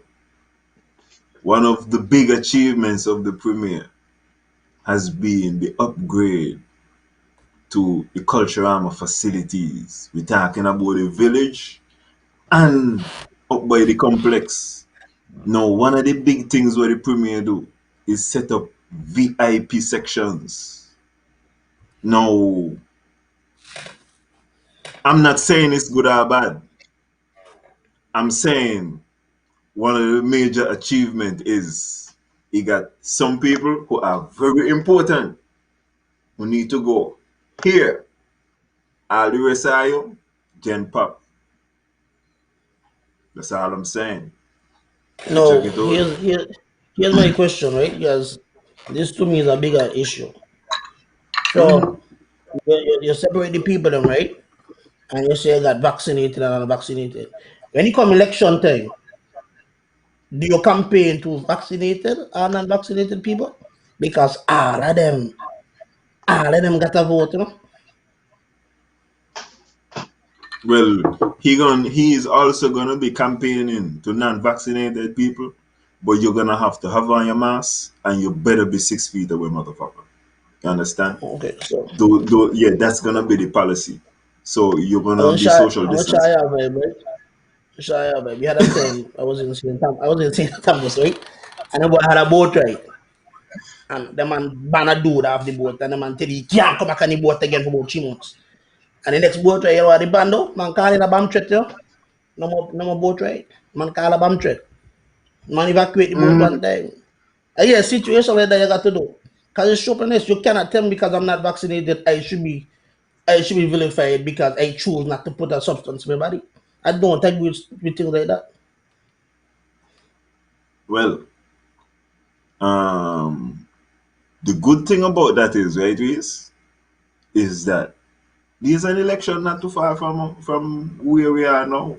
S3: One of the big achievements of the premiere has been the upgrade to the cultural facilities. We're talking about the village and up by the complex. Now, one of the big things what the premier do is set up VIP sections. Now, I'm not saying it's good or bad. I'm saying one of the major achievement is he got some people who are very important who need to go here. All the rest of you, Gen Pop. That's all I'm saying. You check
S5: No,
S3: it out.
S5: here's my question, right? Because this to me is a bigger issue.
S3: Mm.
S5: So you separate the people, them, right? And you say you got vaccinated and unvaccinated. When it come election time, do you campaign to vaccinated and unvaccinated people? Because all of them got a vote,
S3: Well, he is also gonna be campaigning to non-vaccinated people, but you're gonna have to have on your mask and you better be 6 feet away, motherfucker. You understand?
S5: Okay, so
S3: Yeah, that's gonna be the policy. So you're gonna be social
S5: I'm gonna try
S3: distancing.
S5: out, baby. Try out, baby. We had a time I was in St. Thomas, right? And the boy had a boat ride. And the man ban a dude off the boat, and the man tell he can't come back on the boat again for about 3 months. And the next boat ride, you know the bando, man call it a bomb threat, no more boat ride. Man call a bomb threat. Man evacuate the boat one
S3: Mm.
S5: time. Yeah, situation like that you got to do. Because it's stupidness. You cannot tell me because I'm not vaccinated, I should be vilified because I choose not to put a substance in my body. I don't agree with things like that.
S3: Well, um, the good thing about that is, right, is that this is an election not too far from where we are now.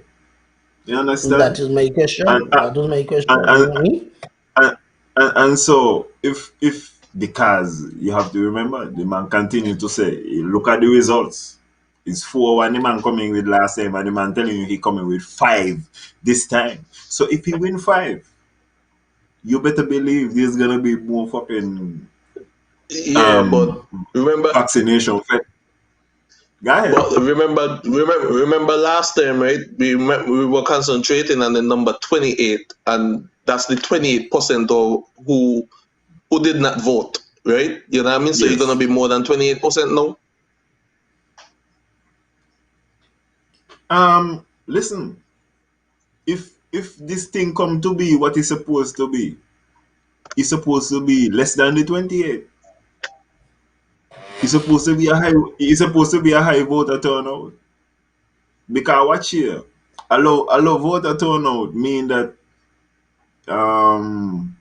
S3: You
S5: That
S3: understand?
S5: is my question.
S3: And
S5: That was my question.
S3: and,
S5: You
S3: and,
S5: know me?
S3: and so if because you have to remember the man continued to say, look at the results. It's 4-1 the man coming with last time, and the man telling you he coming with 5 this time. So if he win 5, you better believe there's gonna be more fucking
S2: Yeah,
S3: um
S2: but remember,
S3: vaccination. Go ahead.
S2: remember last time, right? We were concentrating on the number 28, and that's the 28% of who did not vote, right? You know what I mean? So you're gonna
S3: Yes.
S2: be more than 28% now.
S3: Listen, if this thing come to be what it's supposed to be less than the 28. It's supposed to be a high. It's supposed to be a high voter turnout. Because watch here, a low voter turnout mean that um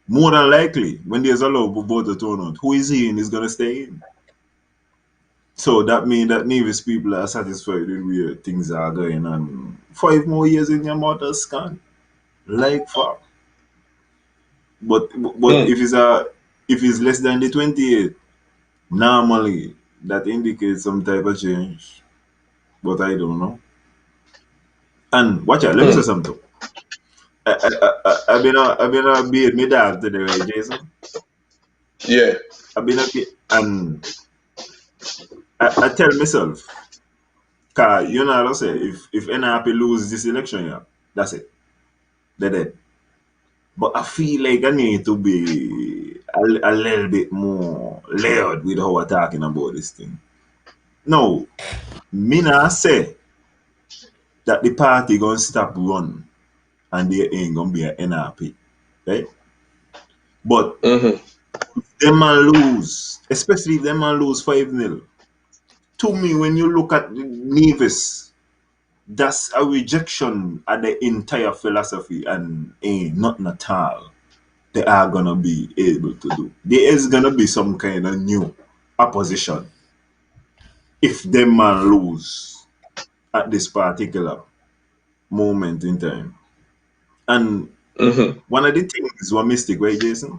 S3: more than likely when there's a low voter turnout, who is in is gonna stay in. So that means that Nevis people are satisfied with where things are going on. 5 more years in your mother's scan, like fuck. But
S2: Mm.
S3: if it's less than the 28, normally that indicates some type of change. But I don't know. And watch out, let me say
S2: Mm.
S3: something. I've been a beard me dog today, right, Jason?
S2: Yeah.
S3: I've been a bit, and I tell myself, cause you know what I say, if NRP lose this election, yeah, that's it, they're dead. But I feel like I need to be a little bit more layered with how we're talking about this thing. No, me not say that the party gonna stop run and there ain't gonna be an NRP, right? But
S2: Mm-hmm.
S3: them man lose, especially if them man lose 5-0. To me, when you look at Nevis, that's a rejection of the entire philosophy and ain't nothing at all they are gonna be able to do. There is gonna be some kind of new opposition if them man lose at this particular moment in time. And one of the things was mistake, right, Jason?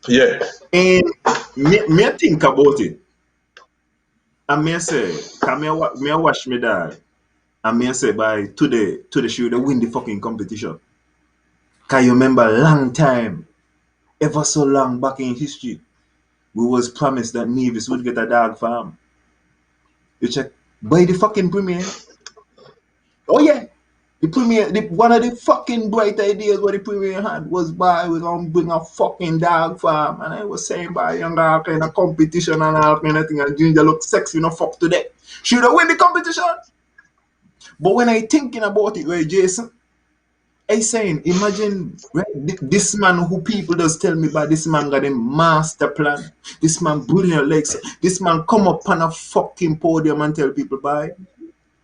S2: Yeah.
S3: And me think about it. And me say, can me watch me dad. And me say by today should they win the fucking competition. Can you remember long time, ever so long back in history, we was promised that Nevis would get a dog farm. You check by the fucking premier. Oh yeah. The premier, one of the fucking bright ideas what the premier had was by we're gonna bring a fucking dog farm, and I was saying by young all kind of competition and all kind of thing, and Ginger look sexy, you know, fuck today. Should have win the competition. But when I thinking about it, right, Jason, I saying, imagine right, this man who people just tell me about this man got a master plan. This man brilliant legs. This man come up on a fucking podium and tell people bye.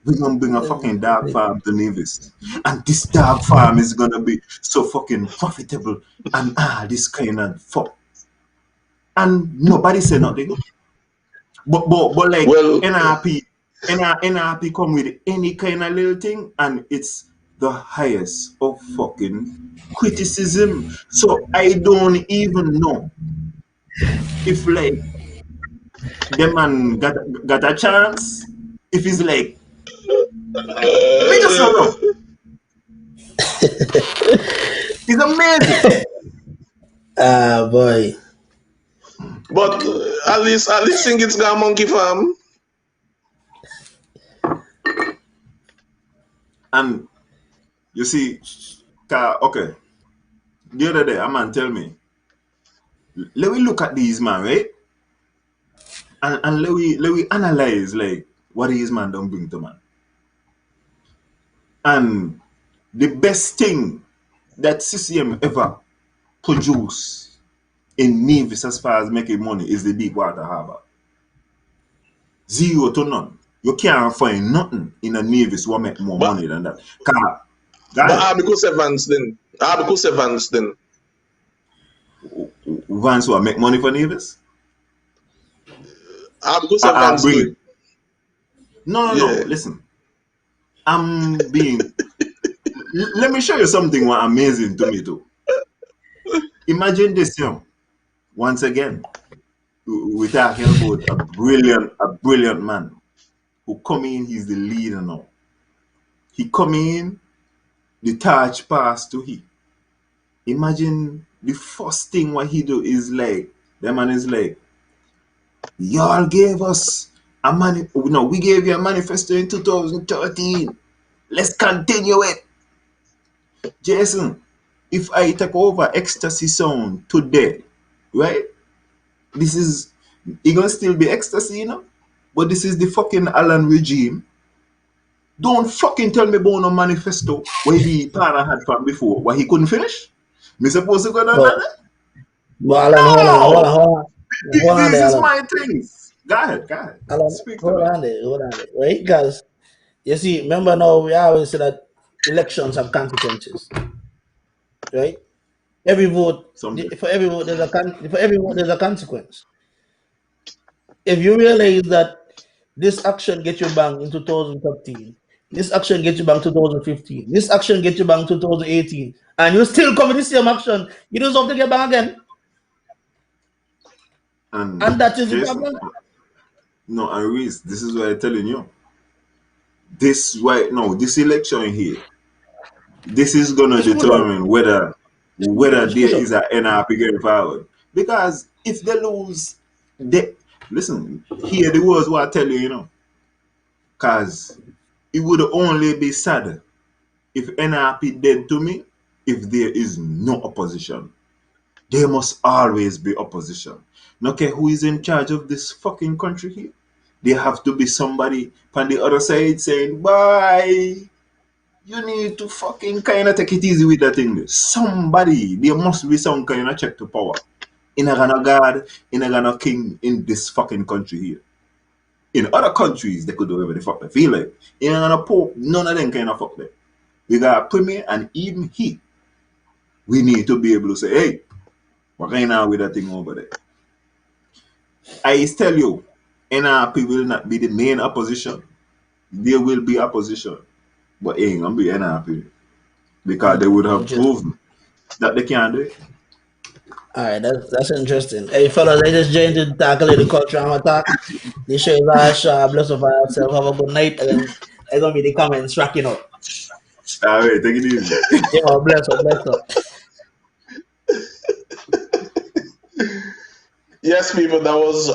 S3: We're gonna bring a fucking dog farm to Nevis. And this dog farm is gonna be so fucking profitable and this kind of fuck. And nobody said nothing. But like
S2: Well,
S3: NRP come with any kind of little thing and it's the highest of fucking criticism. So I don't even know if like the man got a chance. If he's like me just don't know. It's amazing.
S5: Boy.
S2: but at least think it's got monkey farm.
S3: And you see, okay. The other day, a man tell me, let me look at these man, right? And let we analyze like what these man don't bring to man. And the best thing that CCM ever produce in Nevis as far as making money is the deep water harbor. 0 to none. You can't find nothing in a Nevis will make more money than that.
S2: But because Evans then.
S3: Vans will make money for Nevis?
S2: Because Evans
S3: bring
S2: then.
S3: it. No. Listen. I'm being. Let me show you something what amazing to me too. Imagine this, once again, we're talking about a brilliant man who come in. He's the leader now. He come in, the torch pass to he. Imagine the first thing what he do is like, the man is like, y'all gave us a we gave you a manifesto in 2013. Let's continue it. Jason, if I take over Ecstasy Sound today, right? This is, it gonna still be Ecstasy, but this is the fucking Alan regime. Don't fucking tell me about no manifesto where the partner had from before, what he couldn't finish. Me supposed to go down there?
S5: Hold on.
S3: This is my things. Go ahead. Speak to me.
S5: Hold on there, right? Because you see, remember now we always say that elections have consequences, right? Every vote, for every vote there's a consequence. If you realize that this action gets you banned in 2013, this action gets you banned 2015, this action gets you banned 2018, and you still come with the same action, you deserve to get banned again. And that is the problem.
S3: No, and Reese, this is what I'm telling you. This election here, this is gonna determine whether there is an NRP going forward. Because if they lose, listen, hear the words what I tell you, because it would only be sad if NRP dead to me if there is no opposition. There must always be opposition. No care who is in charge of this fucking country here. There have to be somebody on the other side saying, bye. You need to fucking kind of take it easy with that thing. Somebody, there must be some kind of check to power. In a gonna God, in a gonna king in this fucking country here. In other countries, they could do whatever the fuck they feel like. In a gonna Pope, none of them kind of fuck them. We got a premier and even he. We need to be able to say, hey, we're going on with that thing over there. I tell you, NRP will not be the main opposition. There will be opposition. But it ain't gonna be NRP. Because they would have proven that they can do it.
S5: Alright, that's interesting. Hey fellas, I just joined to tackle the culture and attack. This show is our show. Bless up yourself. Have a good night. And then it's gonna be the comments racking up.
S3: Alright, take it easy.
S5: Yeah, bless up, bless up.
S2: Yes, people, that was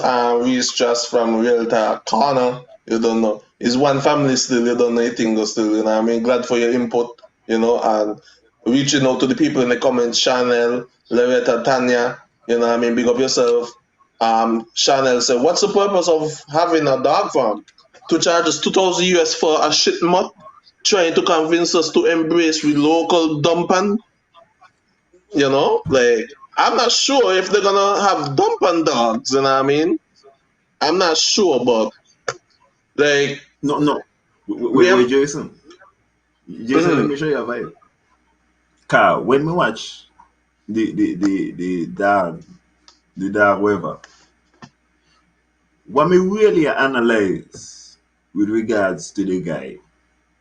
S2: Reese just from Real Talk Corner. You don't know. It's one family still, you don't know anything still, you know what I mean? Glad for your input, you know, and reaching out to the people in the comments, Chanel, Loretta, Tanya, you know what I mean? Big up yourself. Chanel said, what's the purpose of having a dog farm? To charge us 2,000 US for a shit mutt? Trying to convince us to embrace with local dumpan? You know, like, I'm not sure if they're gonna have dumpan dogs, you know what I mean? I'm not sure, but like
S3: No. Wait, Jason. Let me show you a vibe. Cause when we watch the dog whatever, what we really analyze with regards to the guy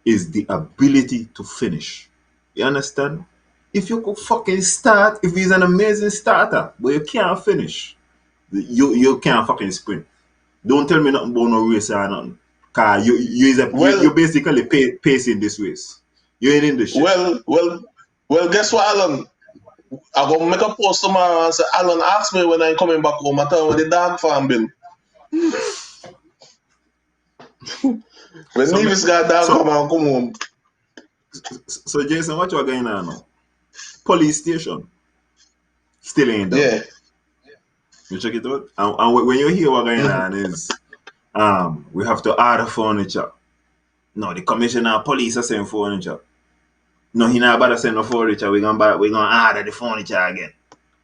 S3: is the ability to finish. You understand? If you could fucking start, if he's an amazing starter, but you can't finish, you can't fucking sprint. Don't tell me nothing about no race or nothing. Cause you're basically pacing this race. You ain't in this shit.
S2: Well, guess what, Alan? I'm gonna make a post tomorrow and say, Alan asked me when I'm coming back home. I tell him the dog farm been. When Nevis got dog farm and come home.
S3: So Jason, what you going on now? Police station. Still ain't done.
S2: Yeah.
S3: You check it out? And when you hear what going on is we have to order furniture. No, the commissioner of police are saying furniture. No, he not about to send no furniture. We're gonna order the furniture again.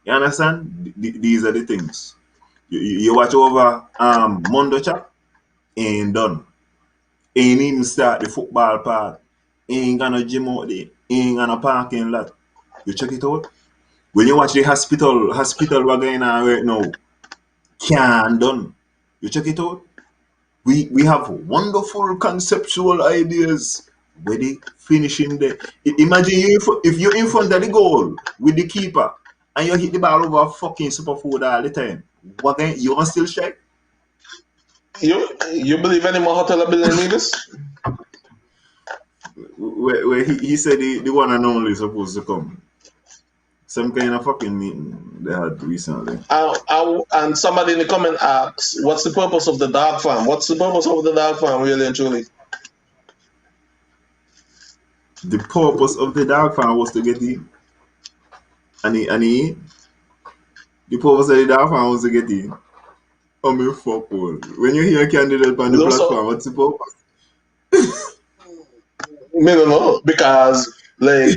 S3: You understand? These are the things. You watch over Mondo Chap, ain't done. Ain't even start the football park. Ain't gonna gym out there. Ain't gonna parking lot. You check it out? When you watch the hospital we're going on right now, can't done. You check it out? We have wonderful conceptual ideas. Where they finishing there. Imagine if you're in front of the goal with the keeper and you hit the ball over fucking superfood all the time. What then? You gonna still strike?
S2: You believe any more hotel building Nevis?
S3: Where he said the one and only supposed to come. Some kind of fucking meeting they had recently.
S2: And somebody in the comment asks, what's the purpose of the dog farm? What's the purpose of the dog farm, really and truly?
S3: The purpose of the dog farm was to get in. And he the purpose of the dog farm was to get in. Oh, me fuck all. When you hear a candidate on the platform, what's the purpose?
S2: Me don't know, because like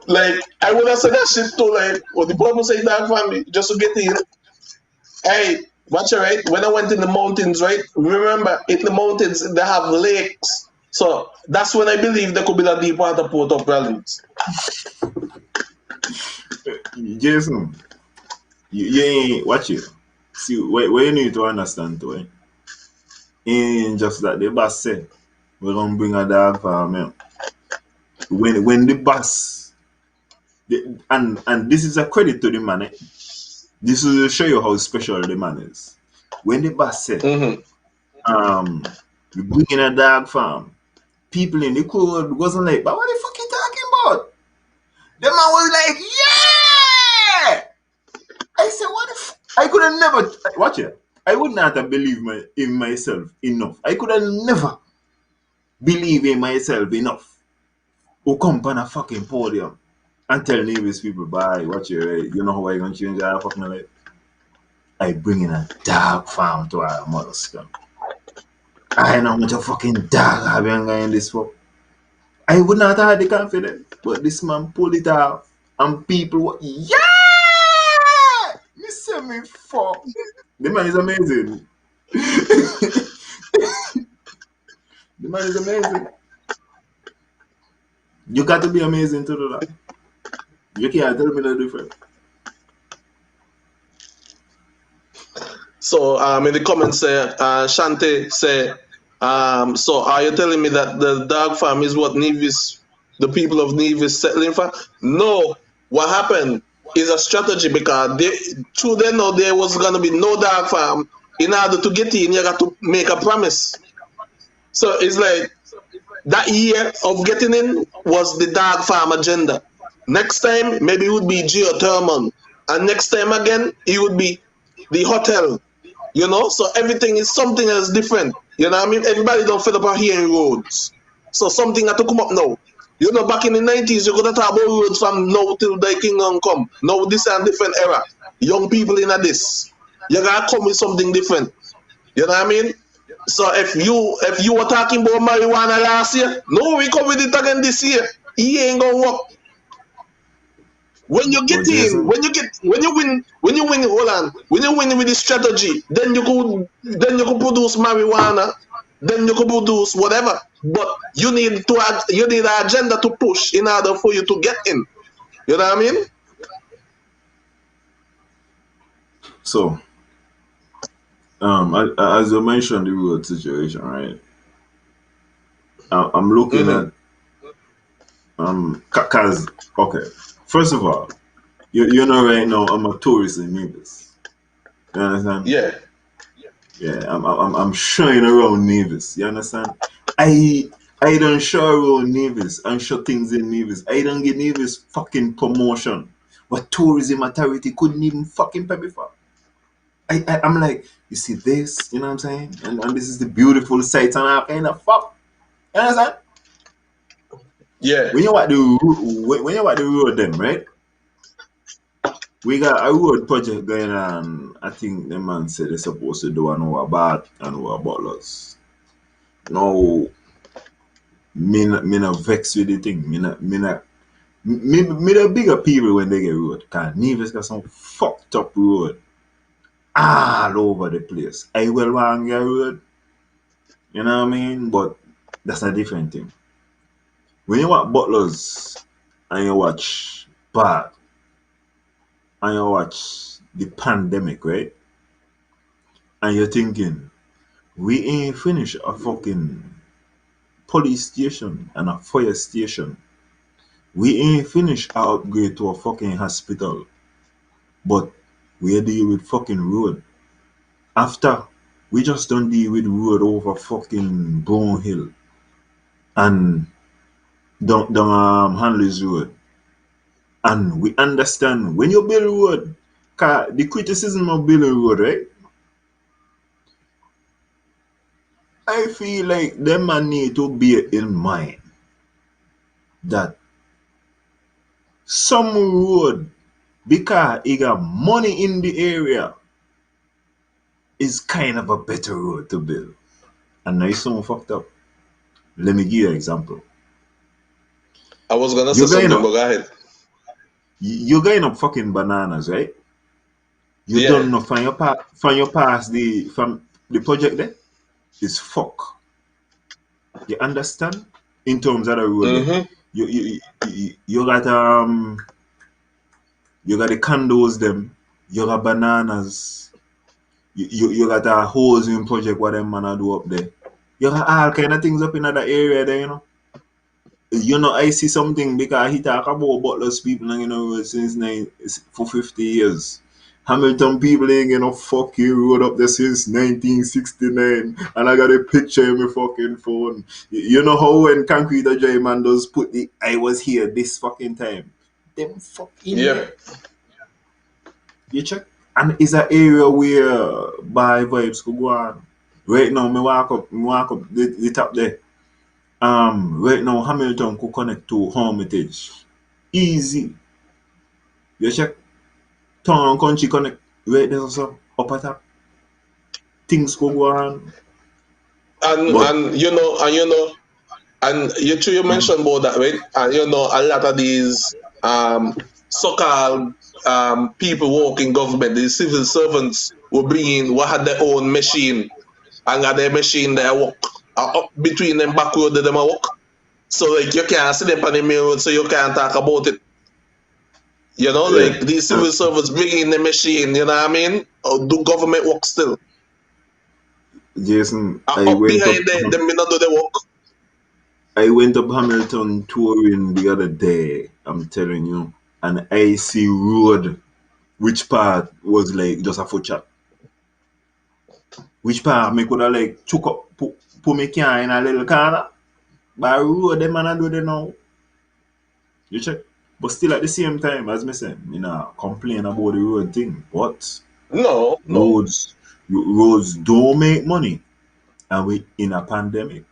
S2: like I would have said that shit too, like what the purpose of the dog farm just to get in. Hey, watch it, right? When I went in the mountains, right? Remember, in the mountains they have lakes. So that's when I believe there could be a deep water port of Providence.
S3: Jason, you ain't watch it. See, what you need to understand too, eh? Ain't just that the boss said we're gonna bring a dog farm, man. When the boss and this is a credit to the man, eh? This will show you how special the man is. When the boss said, we bring in a dog farm, people in the crowd wasn't like, but what the fuck you talking about? The man was like, yeah! I said, what the fuck? I could have never, watch it. I would not have believed in myself enough. I could have never believed in myself enough to come on a fucking podium and tell Nevis people, bye, watch it, right? You know how I gonna change our fucking life? I bring in a dog farm to our mother's camp. I know how much a fucking dog I've been in this for. I would not have had the confidence, but this man pulled it off. and people, yeah, me say me fuck. The man is amazing. The man is amazing. You got to be amazing to do that. You can't tell me the difference.
S2: So in the comments say Shante say so are you telling me that the dog farm is what Nevis, the people of Nevis settling for? No, what happened is a strategy because they know there was gonna be no dog farm. In order to get in, you got to make a promise. So it's like that year of getting in was the dog farm agenda. Next time maybe it would be geothermal, and next time again it would be the hotel. You know, so everything is something else different. You know what I mean? Everybody don't fed up on hearing roads. So something had to come up now. You know, back in the 90s, you could have talk about roads from now till the kingdom come. Now this is a different era. Young people in this. You gotta come with something different. You know what I mean? So if you were talking about marijuana last year, no, we come with it again this year. He ain't gonna work. When you get in, when you win, hold on, when you win with the strategy, then you could produce marijuana, then you could produce whatever. But you need an agenda to push in order for you to get in. You know what I mean?
S3: So, as you mentioned the road situation, right? I'm looking at cause okay. First of all, you know right now I'm a tourist in Nevis. You understand?
S2: Yeah.
S3: Yeah, I'm showing around Nevis. You understand? I don't show around Nevis and show things in Nevis. I don't get Nevis fucking promotion. What tourism authority couldn't even fucking pay me for. I'm like, you see this, you know what I'm saying? And this is the beautiful sights and I kind of fuck. You understand?
S2: Yeah.
S3: When you watch the road then, right? We got a road project going on. I think the man said they're supposed to do an over bath and over butlers. No, me not vex with the thing. Me the bigger people when they get road. Cause Nevis got some fucked up road all over the place. I will want get road. You know what I mean? But that's a different thing. When you watch butlers and you watch bath and you watch the pandemic, right? And you're thinking, we ain't finished a fucking police station and a fire station. We ain't finished our upgrade to a fucking hospital. But we deal with fucking road. After, we just don't deal with road over fucking Bone Hill and down Hanley's Road. And we understand when you build road, the criticism of building road, right? I feel like them man need to bear in mind that some road, because he got money in the area, is kind of a better road to build. And now it's so fucked up. Let me give you an example.
S2: I was gonna say something, but go ahead.
S3: You're going up fucking bananas, right? You don't know from your past from the project there is fuck. You understand? In terms of the road, you got the condos them, you got bananas, you got a housing project what them man do up there. You got all kind of things up in that area there, you know. You know, I see something because he talk about butlers people, you know, since for 50 years. Hamilton people ain't get no fucking road up there since 1969, and I got a picture in my fucking phone. You know how when Concrete or J Man does put the I was here this fucking time. Them fucking there. You check? And it's an area where by vibes could go on. Right now, me walk up the top there. Right now, Hamilton could connect to Hermitage. Easy. You check? Town and country connect. Right there also. Up at top. Things could go on.
S2: And you mentioned about that, right? And you know, a lot of these so-called people working government, the civil servants were bringing what had their own machine and got their machine there work up between them back road them a work. So like you can't see them on the main road, so you can't talk about it. You know,
S3: Yeah.
S2: like these civil servants bringing the machine, you know what I mean? Or do government work still?
S3: Jason, I
S2: Up
S3: went up
S2: behind them, me not do the work.
S3: I went up Hamilton touring the other day, I'm telling you, and I see road which part was like just a foot chat. Which part me could have like took up put me car in a little corner. But road them man do they now. You check. But still at the same time, as me say, you know, complain about the road thing. But
S2: No.
S3: roads don't make money. And we in a pandemic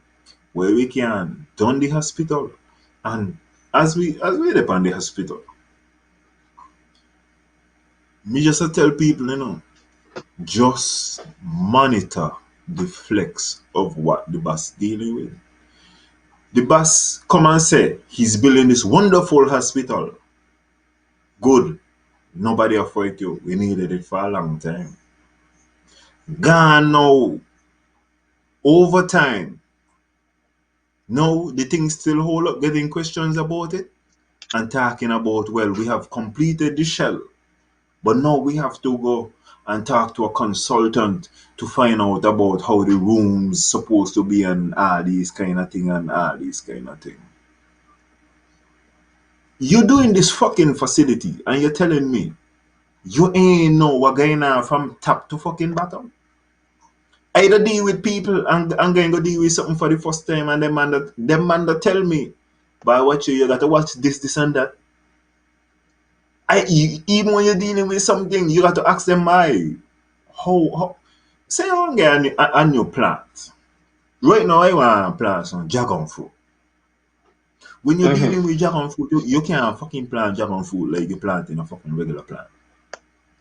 S3: where we can done the hospital. And as we depend the hospital, me just tell people, you know, just monitor the flex of what the boss dealing with. The boss come and say he's building this wonderful hospital. Good. Nobody afford you. We needed it for a long time. Gone now. Over time. Now the thing still hold up, getting questions about it and talking about, well, we have completed the shell. But now we have to go and talk to a consultant to find out about how the room's supposed to be and all these kind of thing and all these kind of thing. You doing this fucking facility and you're telling me you ain't know what going on from top to fucking bottom? Either deal with people and I'm going to deal with something for the first time and them man that tell me, by watch you got to watch this and that. Even when you're dealing with something, you got to ask them why. How say you want to get a new plant. Right now, I want to plant some dragon fruit. When you're dealing with dragon fruit, you can't fucking plant dragon fruit like you planting a fucking regular plant.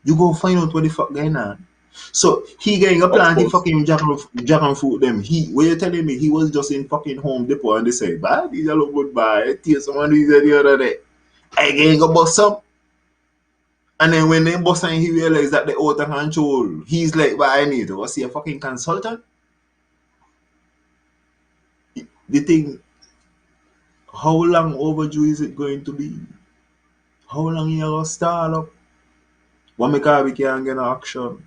S3: You go find out what the fuck going on. So he getting a plant in fucking dragon fruit them. What you telling me he was just in fucking Home Depot and they say, "Bye, these are look good, bye. Here's someone these the other day. I getting go bust some." And then when they boss and he realized that they out of control, he's like, "Well, I need to see a fucking consultant." The thing, how long overdue is it going to be? How long you gonna stall up? What make we can't get no action?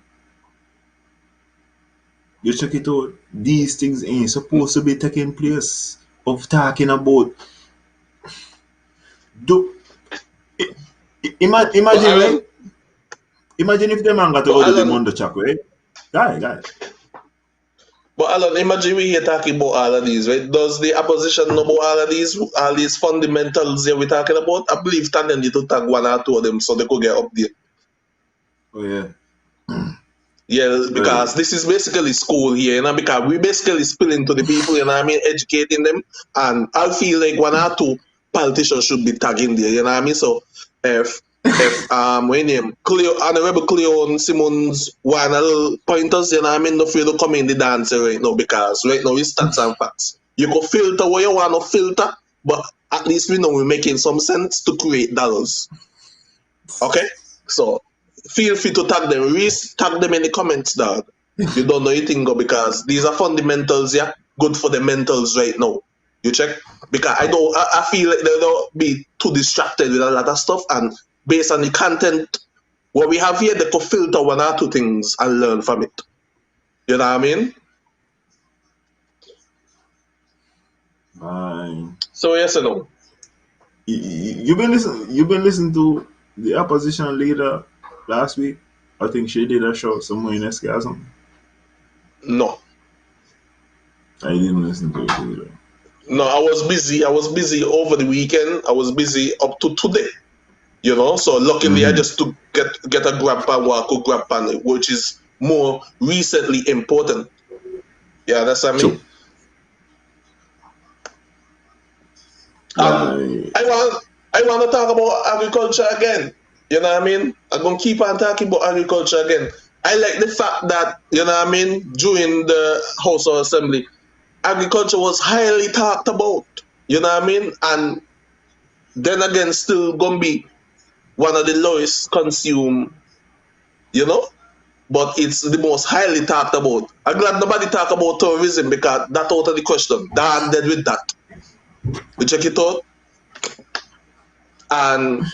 S3: You check it out. These things ain't supposed to be taking place. Of talking about imagine right? Imagine if the man got to go to the Mondo Chuck, right? Guy.
S2: But Alan, imagine we here talking about all of these, right? Does the opposition know about all these fundamentals here we're talking about? I believe Tanden need to tag one or two of them so they could get update.
S3: Oh yeah.
S2: Yeah, because this is basically school here, you know, because we basically spilling to the people, you know what I mean, educating them. And I feel like one or two politicians should be tagging there, you know what I mean? So if when name Honorable Cleon Simmons one little pointers, you know what I mean, no feel to come in the dance right now because right now it's stats and facts. You can filter what you want to filter, but at least we know we're making some sense to create dollars. Okay? So feel free to tag them. Tag them in the comments, dog. You don't know anything because these are fundamentals, yeah. Good for the mentals right now. You check? Because I feel like they don't be too distracted with a lot of stuff, and based on the content what we have here, they could filter one or two things and learn from it. You know what I mean? So yes or no?
S3: You've been listening to the opposition leader last week. I think she did a show somewhere in SK or something.
S2: No.
S3: I didn't listen to it either.
S2: No, I was busy over the weekend. I was busy up to today. You know, so luckily I just to get a grab pan what I could grab pan, which is more recently important. Yeah, that's what I mean. I want to talk about agriculture again. You know what I mean? I'm going to keep on talking about agriculture again. I like the fact that, you know what I mean, during the House of Assembly, agriculture was highly talked about. You know what I mean? And then again, still going to be one of the lowest consumed, you know, but it's the most highly talked about. I'm glad nobody talk about tourism because that's out of the question. Damn dead with that. You check it out. And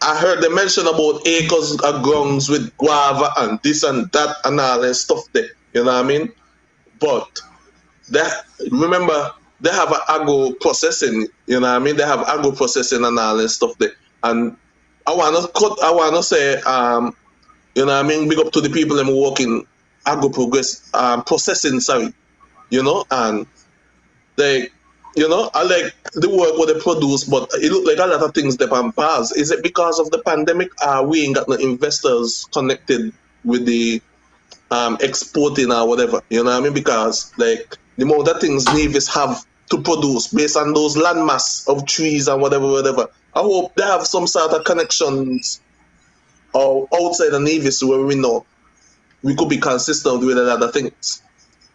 S2: I heard them mention about acres of grounds with guava and this and that and all that stuff there. You know what I mean? But remember, they have an agro processing, you know what I mean? They have agro processing and all that stuff there. And I wanna say, you know what I mean, big up to the people them working agro processing, sorry, you know, and they, you know, I like the work what they produce, but it look like a lot of things they on pause. Is it because of the pandemic? We ain't got no investors connected with the exporting or whatever, you know what I mean? Because like the amount of things Nevis have to produce based on those landmass of trees and whatever. I hope they have some sort of connections or outside of Nevis where we know we could be consistent with a lot of things.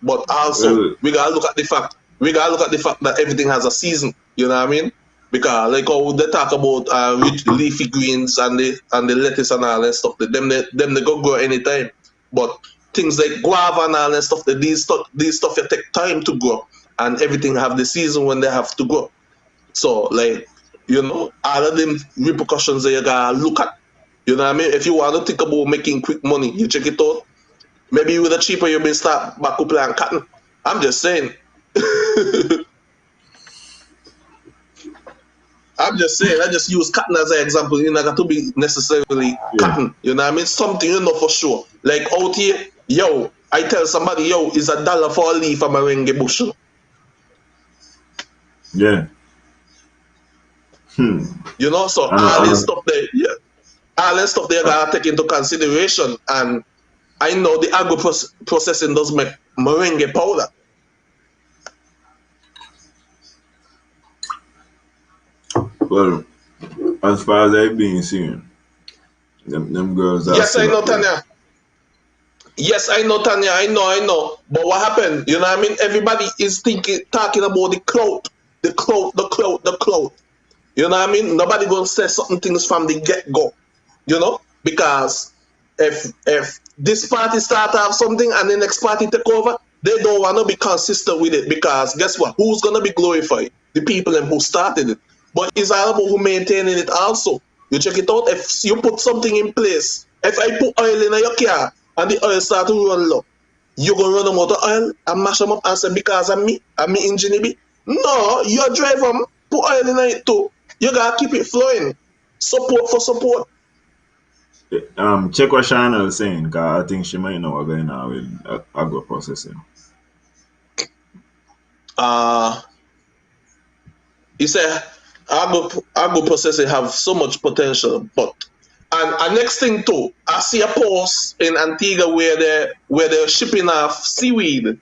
S2: But also we gotta look at the fact that everything has a season, you know what I mean? Because like how they talk about leafy greens and the lettuce and all that stuff, them they go grow anytime. But things like guava and all that stuff, these stuff you take time to grow, and everything have the season when they have to grow. So like, you know, all of them repercussions that you gotta look at. You know what I mean? If you want to think about making quick money, you check it out. Maybe with a cheaper you may start back up plant cotton. I'm just saying. I'm just saying, I just use cotton as an example. You know, got to be necessarily cotton. You know what I mean? Something you know for sure. Like out here, yo, I tell somebody, yo, it's $1 for a leaf of merengue bushel.
S3: Yeah.
S2: You know, so all this stuff there, all that stuff there gotta take into consideration. And I know the agro processing does make merengue powder.
S3: Well, as far as I've been seeing, them girls are.
S2: Yes, I know, Tanya. Yes, I know, Tanya. I know. But what happened? You know what I mean? Everybody is talking about the clout. You know what I mean? Nobody gonna say certain things from the get-go. You know? Because if this party start to have something and the next party take over, they don't want to be consistent with it. Because guess what? Who's gonna be glorified? The people who started it. But it's all about who maintaining it also. You check it out. If you put something in place, if I put oil in your car and the oil start to run low, you gonna run them out of oil and mash them up and say because I'm me engine be? No, you drive them, put oil in it too. You gotta keep it flowing. Support for support.
S3: Check what Shana is saying, because I think she might know what's going on with agro processing.
S2: He said agro processing have so much potential, but and next thing too, I see a post in Antigua where they're shipping off seaweed.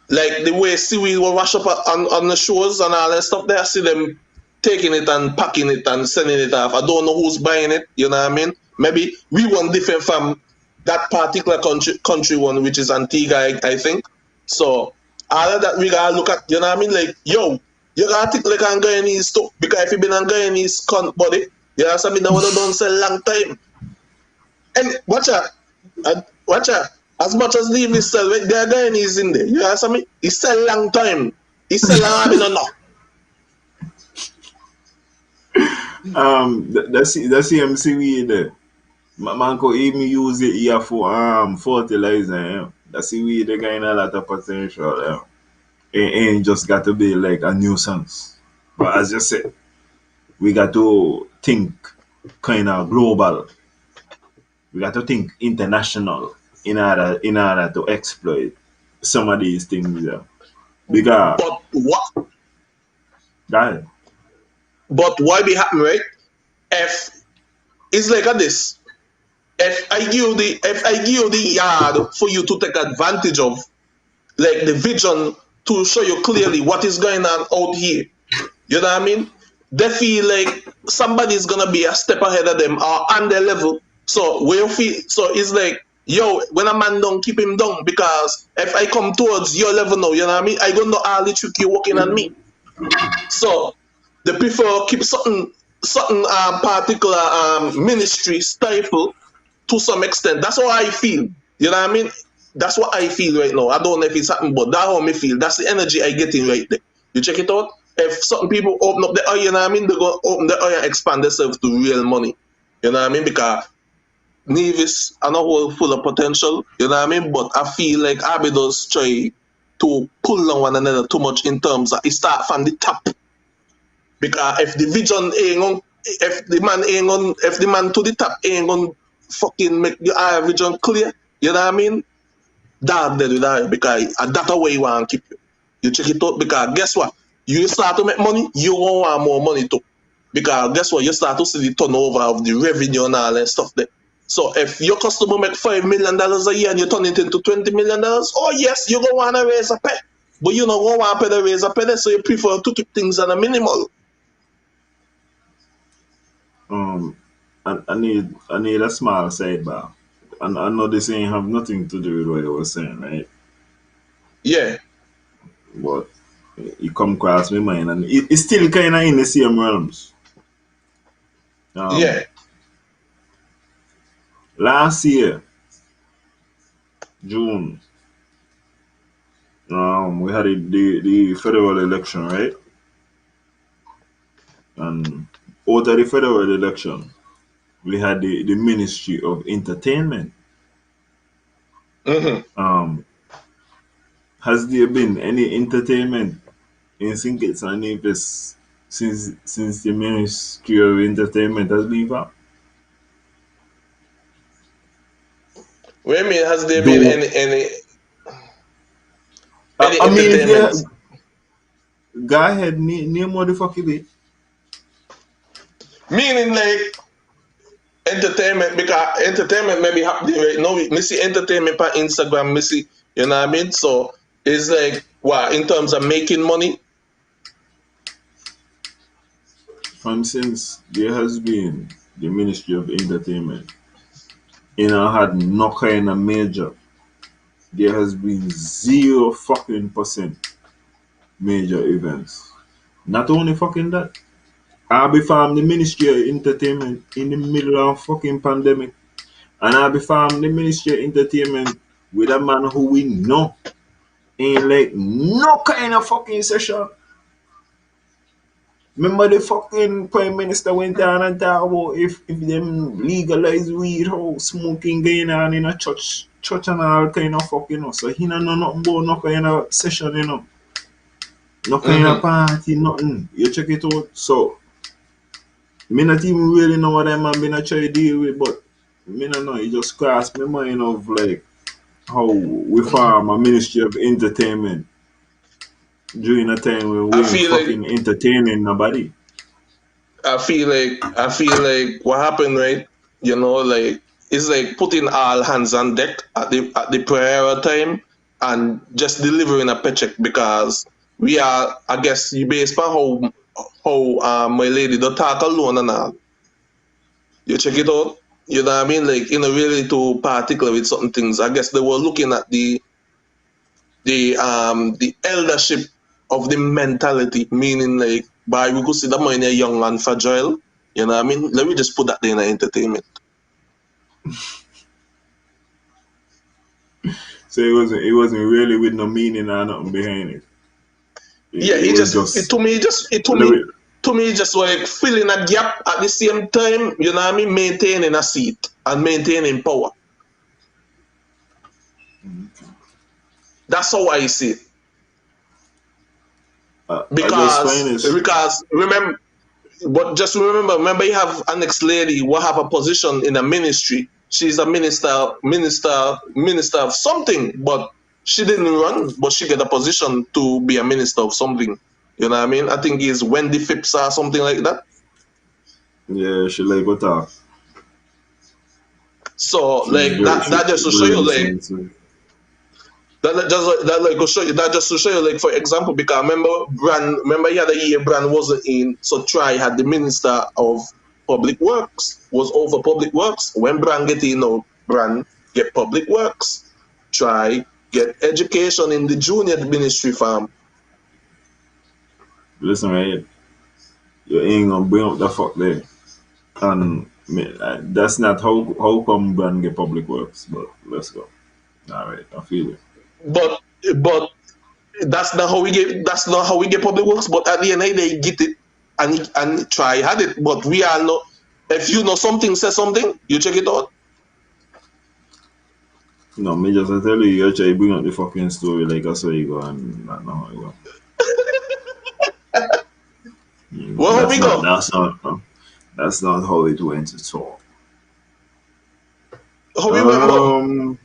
S2: Like the way seaweed will wash up on the shores and all that stuff there, I see them taking it and packing it and sending it off. I don't know who's buying it, you know what I mean? Maybe we want different from that particular country one, which is Antigua, I think. So all of that we gotta look at, you know what I mean? Like, yo, you gotta think like I'm Guyanese too. Because if you've been on Guyanese body, you know something that would have done for a long time. And watch out. As much as leave this sell, there are Guyanese in there. You know something? He sell long time. He sell long time, no.
S3: That's CMC weed there. Man could even use it here for fertilizer. Yeah. That's the weed they got a lot of potential. Yeah. It ain't just got to be like a nuisance. But as you said, we got to think kind of global. We got to think international in order to exploit some of these things. Yeah. Because
S2: but what?
S3: Right.
S2: But why be happen, right? If it's like this, if I give you the yard for you to take advantage of, like the vision to show you clearly what is going on out here, you know what I mean? They feel like somebody's gonna be a step ahead of them or on their level. So it's like, yo, when a man don't keep him down, because if I come towards your level now, you know what I mean? I gonna know all the trick you're working on me. So they prefer keep certain certain particular ministry stifle to some extent. That's how I feel. You know what I mean? That's what I feel right now. I don't know if it's happening, but that's how me feel. That's the energy I get in right there. You check it out. If certain people open up the eye, you know what I mean, they're going to open the eye and expand themselves to real money. You know what I mean? Because Nevis are not all full of potential, you know what I mean? But I feel like Abby does try to pull on one another too much in terms of it start from the top. Because if the vision ain't on, if the man to the top ain't on fucking make the eye vision clear, you know what I mean? Dog dead with that because that's the way you want to keep you. You check it out because guess what? You start to make money, you won't want more money too. Because guess what? You start to see the turnover of the revenue and all that stuff there. So if your customer make $5 million a year and you turn it into $20 million, oh yes, you're gonna want to raise a pay. But you don't want to pay the raise a pay, so you prefer to keep things at a minimal.
S3: I need a small sidebar. And I know this ain't have nothing to do with what I was saying, right?
S2: Yeah.
S3: But it come across my mind and it's still kinda in the same realms.
S2: Yeah.
S3: Last year, June, we had the federal election, right? And out of the federal election, we had the Ministry of Entertainment. Has there been any entertainment in St. Kitts and Nevis since the Ministry of Entertainment has been found?
S2: What do you mean? Has there been any
S3: I mean,
S2: entertainment?
S3: Go ahead, name what the fuck it be.
S2: Meaning like entertainment, because entertainment may be happening right now. Me see entertainment on Instagram, me see, you know what I mean? So it's like, wow, in terms of making money.
S3: From since there has been the Ministry of Entertainment, had no kind of major. There has been 0 fucking % major events. Not only fucking that, I be from the Ministry of Entertainment in the middle of fucking pandemic. And I be from the Ministry of Entertainment with a man who we know ain't like no kind of fucking session. Remember the fucking Prime Minister went down and talked about if them legalize weed, how smoking going on in a church and all kind of fucking So he don't know nothing about no kind of session, No kind of party, nothing. You check it out. So me not even really know what that man been try to deal with, but me not know. It just crossed my mind of like how we form a Ministry of Entertainment during a time when we ain't fucking entertaining nobody.
S2: I feel like what happened, right? Like it's like putting all hands on deck at the prior time and just delivering a paycheck because we are, I guess, you based on how my lady the talk alone and all. You check it out. You know what I mean? Like, really too particular with certain things. I guess they were looking at the eldership of the mentality, meaning like, by we could see that man young and fragile. You know what I mean? Let me just put that there in entertainment.
S3: So it wasn't really with no meaning or nothing behind it.
S2: To me just like filling a gap at the same time, you know what I mean, maintaining a seat and maintaining power. That's how I see it. Because remember, you have an ex-lady who have a position in a ministry. She's a minister of something, but she didn't run, but she get a position to be a minister of something. You know what I mean? I think it's Wendy Phipps or something like that.
S3: Yeah, she like what talk.
S2: So like that just to show you like that just to show you like, for example, because remember he had a year Brand wasn't in, so Try had the Minister of Public Works was over Public Works. When Brand get in, Brand get Public Works. Try get education in the junior ministry farm.
S3: Listen right here. You ain't gonna bring up the fuck there. And that's not how come brand get public works. But let's go. All right, I feel it.
S2: But but that's not how we get public works. But at the end of the day, get it and try had it. But we are not. If you know something, say something. You check it out.
S3: No, me just I tell you, you try bring up the fucking story like that's where you go and not know how you go.
S2: Well, how
S3: That's
S2: we
S3: not
S2: go?
S3: that's not that's not how it went at all.
S2: How we went, bro?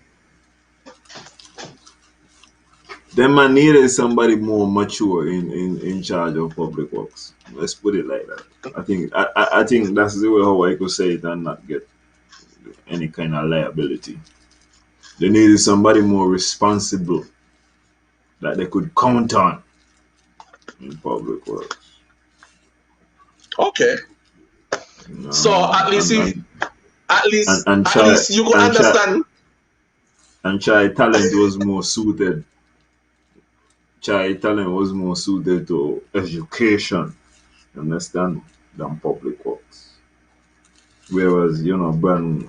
S3: Them man needed somebody more mature in charge of public works. Let's put it like that. I think that's the way how I could say it and not get any kind of liability. They needed somebody more responsible that they could count on in public works.
S2: Okay. So at least you,
S3: And
S2: at least,
S3: and
S2: at
S3: try
S2: least you could
S3: and try
S2: understand.
S3: and try talent was more suited. Child talent was more suited to education, understand, than public works. Whereas, brand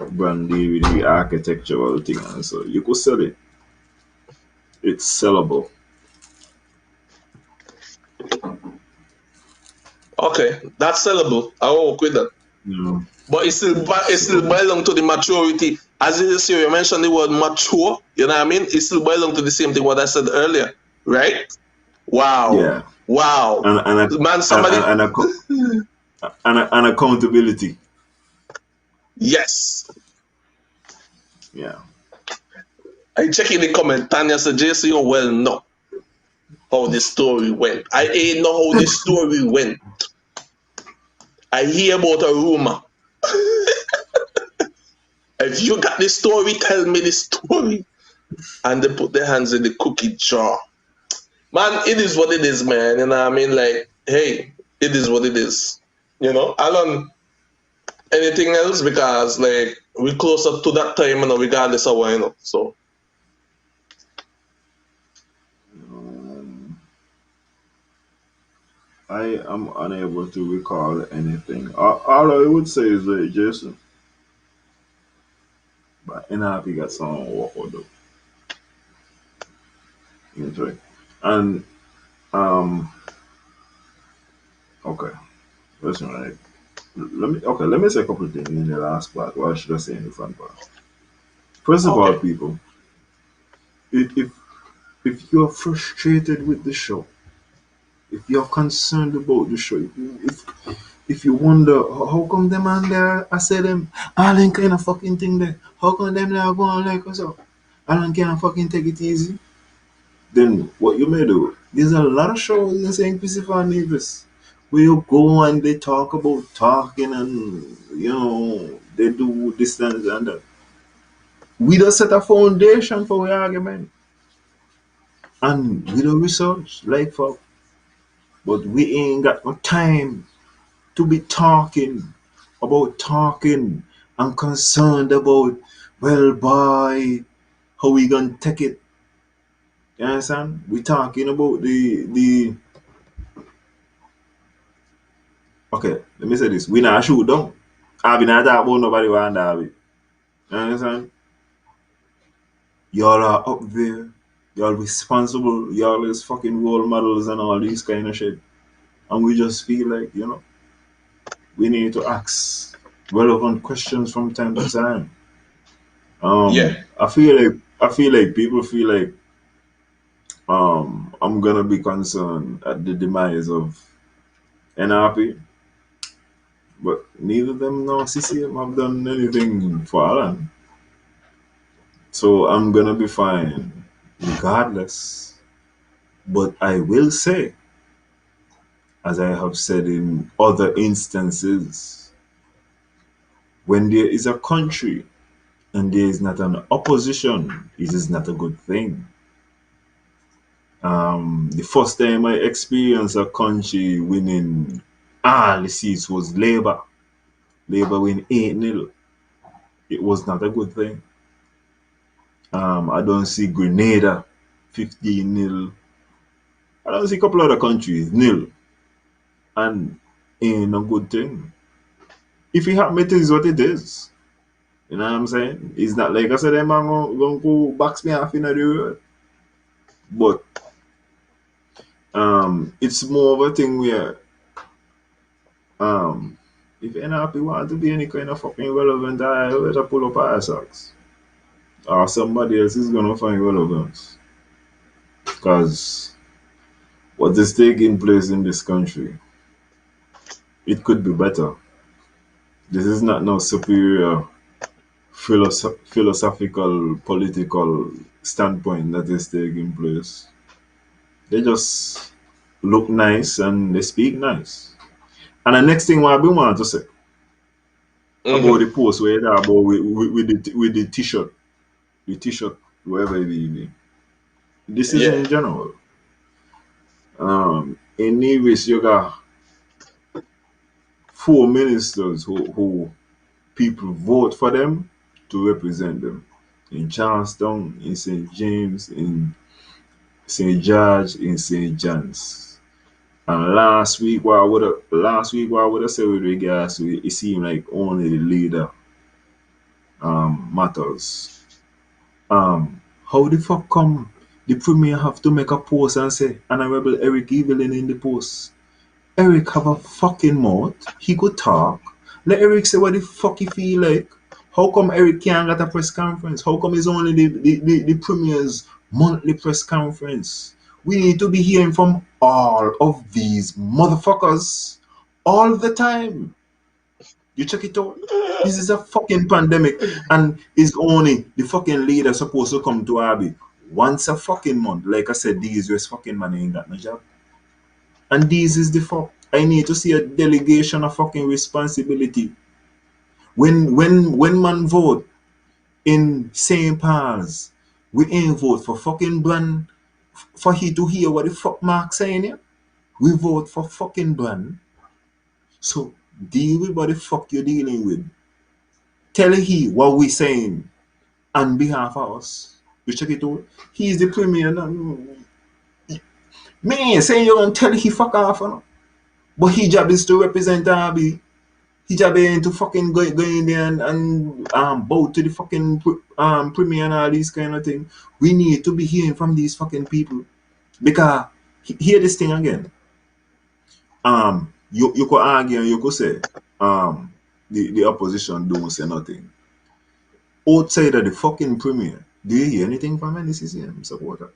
S3: deal with the architectural thing and so you could sell it. It's sellable.
S2: Okay, that's sellable. I will work with that. But it still
S3: So
S2: belong to the maturity. As you mentioned the word mature, you know what I mean? It still belong to the same thing what I said earlier, right? Wow.
S3: yeah.
S2: Wow.
S3: And
S2: Man, somebody,
S3: and accountability.
S2: yes.
S3: Yeah.
S2: I check in the comment. Tanya said, JC, you well know how the story went. I ain't know how the story went. I hear about a rumor. If you got the story, tell me the story. And they put their hands in the cookie jar. Man, it is what it is, man. You know what I mean? Like, hey, it is what it is. I don't anything else because like we closer to that time, regardless of what. So
S3: Um, I am unable to recall anything. All I would say is that Jason, but NRP got some work to do. Okay. And um, okay. Listen, right. Let me say a couple of things in the last part. What should I say in the front part? First of all,
S2: okay.
S3: people, if if you're frustrated with the show, if you're concerned about the show, if you wonder how come them and there, I say them all them kind of fucking thing there. How come them there go on like us up? I don't can't fucking take it easy. Then what you may do? There's a lot of shows in St. Christopher and Nevis where you go and they talk about talking and they do this and that. We don't set a foundation for our argument and we don't research like fuck. But we ain't got no time to be talking and concerned about, well, boy, how we gonna take it. You understand? We talking about the okay, let me say this. We not shoot down. I be not talk about nobody want that be. You understand? Y'all are up there. Y'all responsible. Y'all is fucking role models and all these kind of shit. And we just feel like, we need to ask relevant questions from time to time.
S2: Yeah.
S3: I feel like people feel like I'm gonna be concerned at the demise of NRP, but neither them nor CCM have done anything for Alan. So I'm gonna be fine regardless. But I will say, as I have said in other instances, when there is a country and there is not an opposition, it is not a good thing. The first time I experienced a country winning all the seats was Labour. Labour win 8-0. It was not a good thing. I don't see Grenada 15-0. I don't see a couple other countries nil. And ain't a good thing. If it happen, it is what it is. You know what I'm saying? It's not like I said, them man gonna go box me off in the road. But it's more of a thing where if NRP want to be any kind of fucking relevant, I better pull up our socks. Or somebody else is gonna find relevance. Because what is taking place in this country, it could be better. This is not no superior philosophical, political standpoint that is taking place. They just look nice and they speak nice. And the next thing what I be want to say about the post where they about with the t-shirt, wherever it be. This is in general. In Nevis, you got 4 ministers who people vote for them to represent them. In Charlestown, in St. James, in St. George, in St. John's. And last week what I would have said with regards to it, it seemed like only the leader matters. How the fuck come the premier have to make a post and say Honorable Eric Evelyn in the post? Eric have a fucking mouth. He could talk. Let Eric say what the fuck he feel like. How come Eric can't get a press conference? How come it's only the premier's monthly press conference? We need to be hearing from all of these motherfuckers all the time. You check it out. This is a fucking pandemic, and it's only the fucking leader supposed to come to Abby once a fucking month. Like I said, these US fucking man ain't got no job. And this is the fuck. I need to see a delegation of fucking responsibility. When man vote in St. Paul's, we ain't vote for fucking Brand for he to hear what the fuck Mark saying here. We vote for fucking Brand. So deal with what the fuck you're dealing with. Tell he what we saying on behalf of us. You check it out. He's the premier. Me ain't saying you're gonna tell he fuck off, no? But his job is to represent Derby. His job ain't to fucking go in there and bow to the fucking premier and all these kind of thing. We need to be hearing from these fucking people. Because hear this thing again. You could argue and you could say the opposition don't say nothing. Outside of the fucking premier, do you hear anything from any CCM supporter?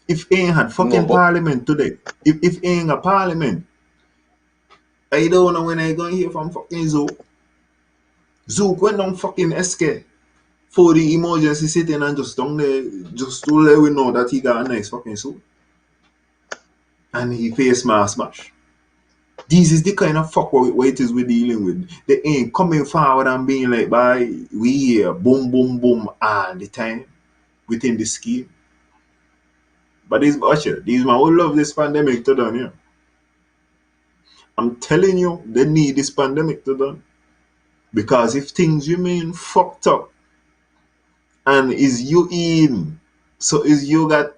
S3: If ain't had fucking parliament today, if ain't a parliament, I don't know when I gonna hear from fucking Zook. Zook went on fucking SK for the emergency sitting and just down there just to let we know that he got a nice fucking suit. And he face mask smash. This is the kind of fuck what it is we're dealing with. They ain't coming forward and being like, bye, we hear boom, boom, boom all the time within the scheme. But these man will love this pandemic to done, yeah. I'm telling you, they need this pandemic to done. Because if things remain fucked up and is you in, so is you got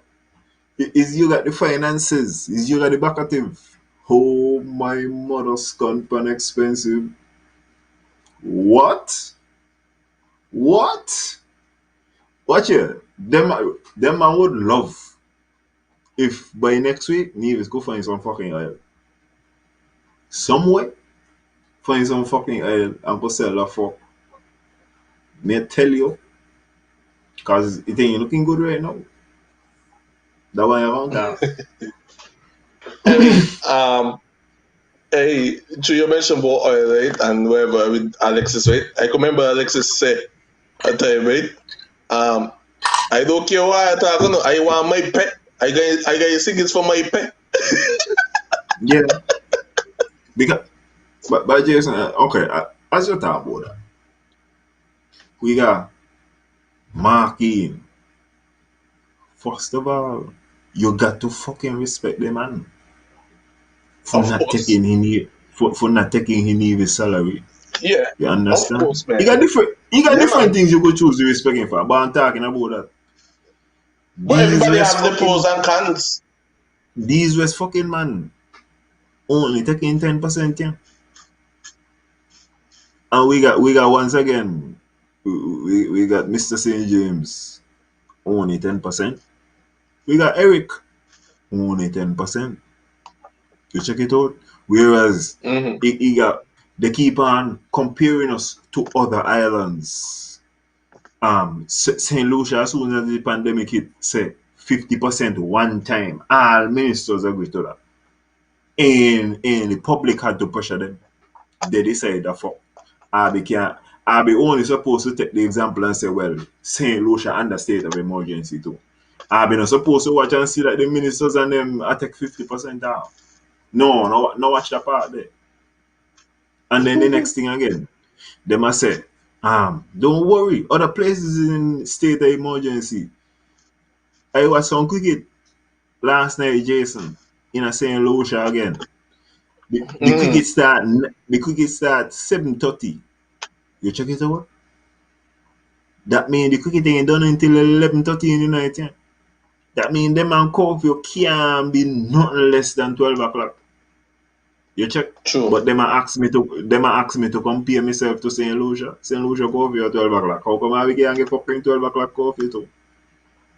S3: the finances, is you got the backative. Oh my mother's cunt pan expensive. What? Watch it. Them man would love if by next week Nevis go find some fucking oil. Somewhere find some fucking oil and go sell that fuck. May I tell you? Cause it ain't looking good right now. That one around that.
S2: Hey, you mentioned about oil, right? And whatever with Alexis, right? I can remember Alexis say at time, right? I don't care what I talk, no. I want my pet. I got think it's for my pet.
S3: Yeah. Because but Jason, okay, as you talk about that, we got Marking. First of all, you got to fucking respect the man for
S2: Of
S3: not
S2: course.
S3: taking him his salary.
S2: Yeah.
S3: You understand?
S2: Of course, man.
S3: You got different
S2: man.
S3: things you could choose to respect him for, but I'm talking about that.
S2: But everybody have the pros and cons.
S3: These was fucking man. only taking 10%, yeah. And we got once again, we got Mr. St. James, only 10%. We got Eric, only 10%. You check it out. Whereas they keep on comparing us to other islands. St. Lucia, as soon as the pandemic hit, say 50% one time. All ministers agree to that. And the public had to pressure them. They decided that for I be only supposed to take the example and say, well, St. Lucia under state of emergency too. I be not supposed to watch and see that the ministers and them attack 50% down. No, watch that part there. And then the next thing again, they must say, don't worry, other places in state of emergency. I watched some cricket last night, Jason, in a St. Lucia again. The cricket start 7:30. You check it out. That means the cricket ain't done until 11:30 in the night. Yeah? That means them and curfew can't be nothing less than 12 o'clock. You check?
S2: True.
S3: But them ask me to compare myself to St. Lucia. St. Lucia curfew at 12 o'clock. How come I can't get fucking 12 o'clock curfew too?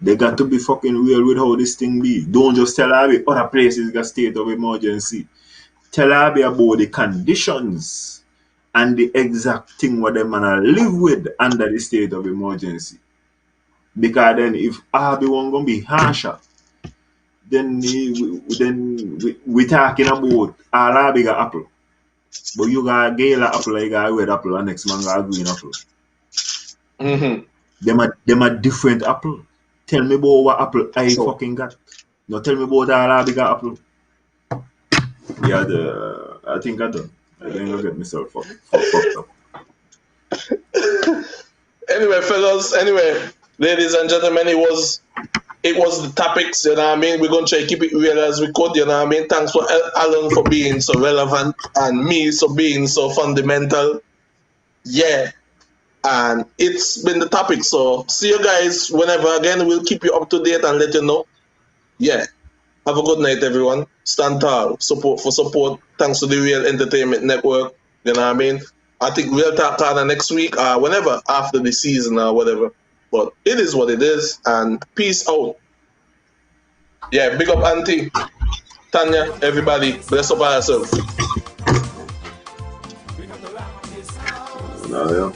S3: They got to be fucking real with how this thing be. Don't just tell her other places got state of emergency. Tell her about the conditions and the exact thing what them gonna live with under the state of emergency. Because then if Arby one gonna be harsher, then we talking about all Arby got apple. But you got Gala apple, you got red apple, and next man got green apple. Them a different apple. Tell me about what apple I fucking got. No, tell me about all Arby got apple. Yeah, I think I done. I think I'll get myself fucked up.
S2: Anyway, fellas, ladies and gentlemen, it was the topics, you know what I mean? We're going to try to keep it real as we could, you know what I mean? Thanks for Alan for being so relevant and me for being so fundamental. Yeah. And it's been the topic. So see you guys whenever again. We'll keep you up to date and let you know. Yeah. Have a good night, everyone. Stand tall. Support. Thanks to the Real Entertainment Network. You know what I mean? I think we'll talk on next week or whenever after the season or whatever. But it is what it is. And peace out. Yeah, big up Auntie, Tanya, everybody. Bless up ourselves.
S3: Yeah.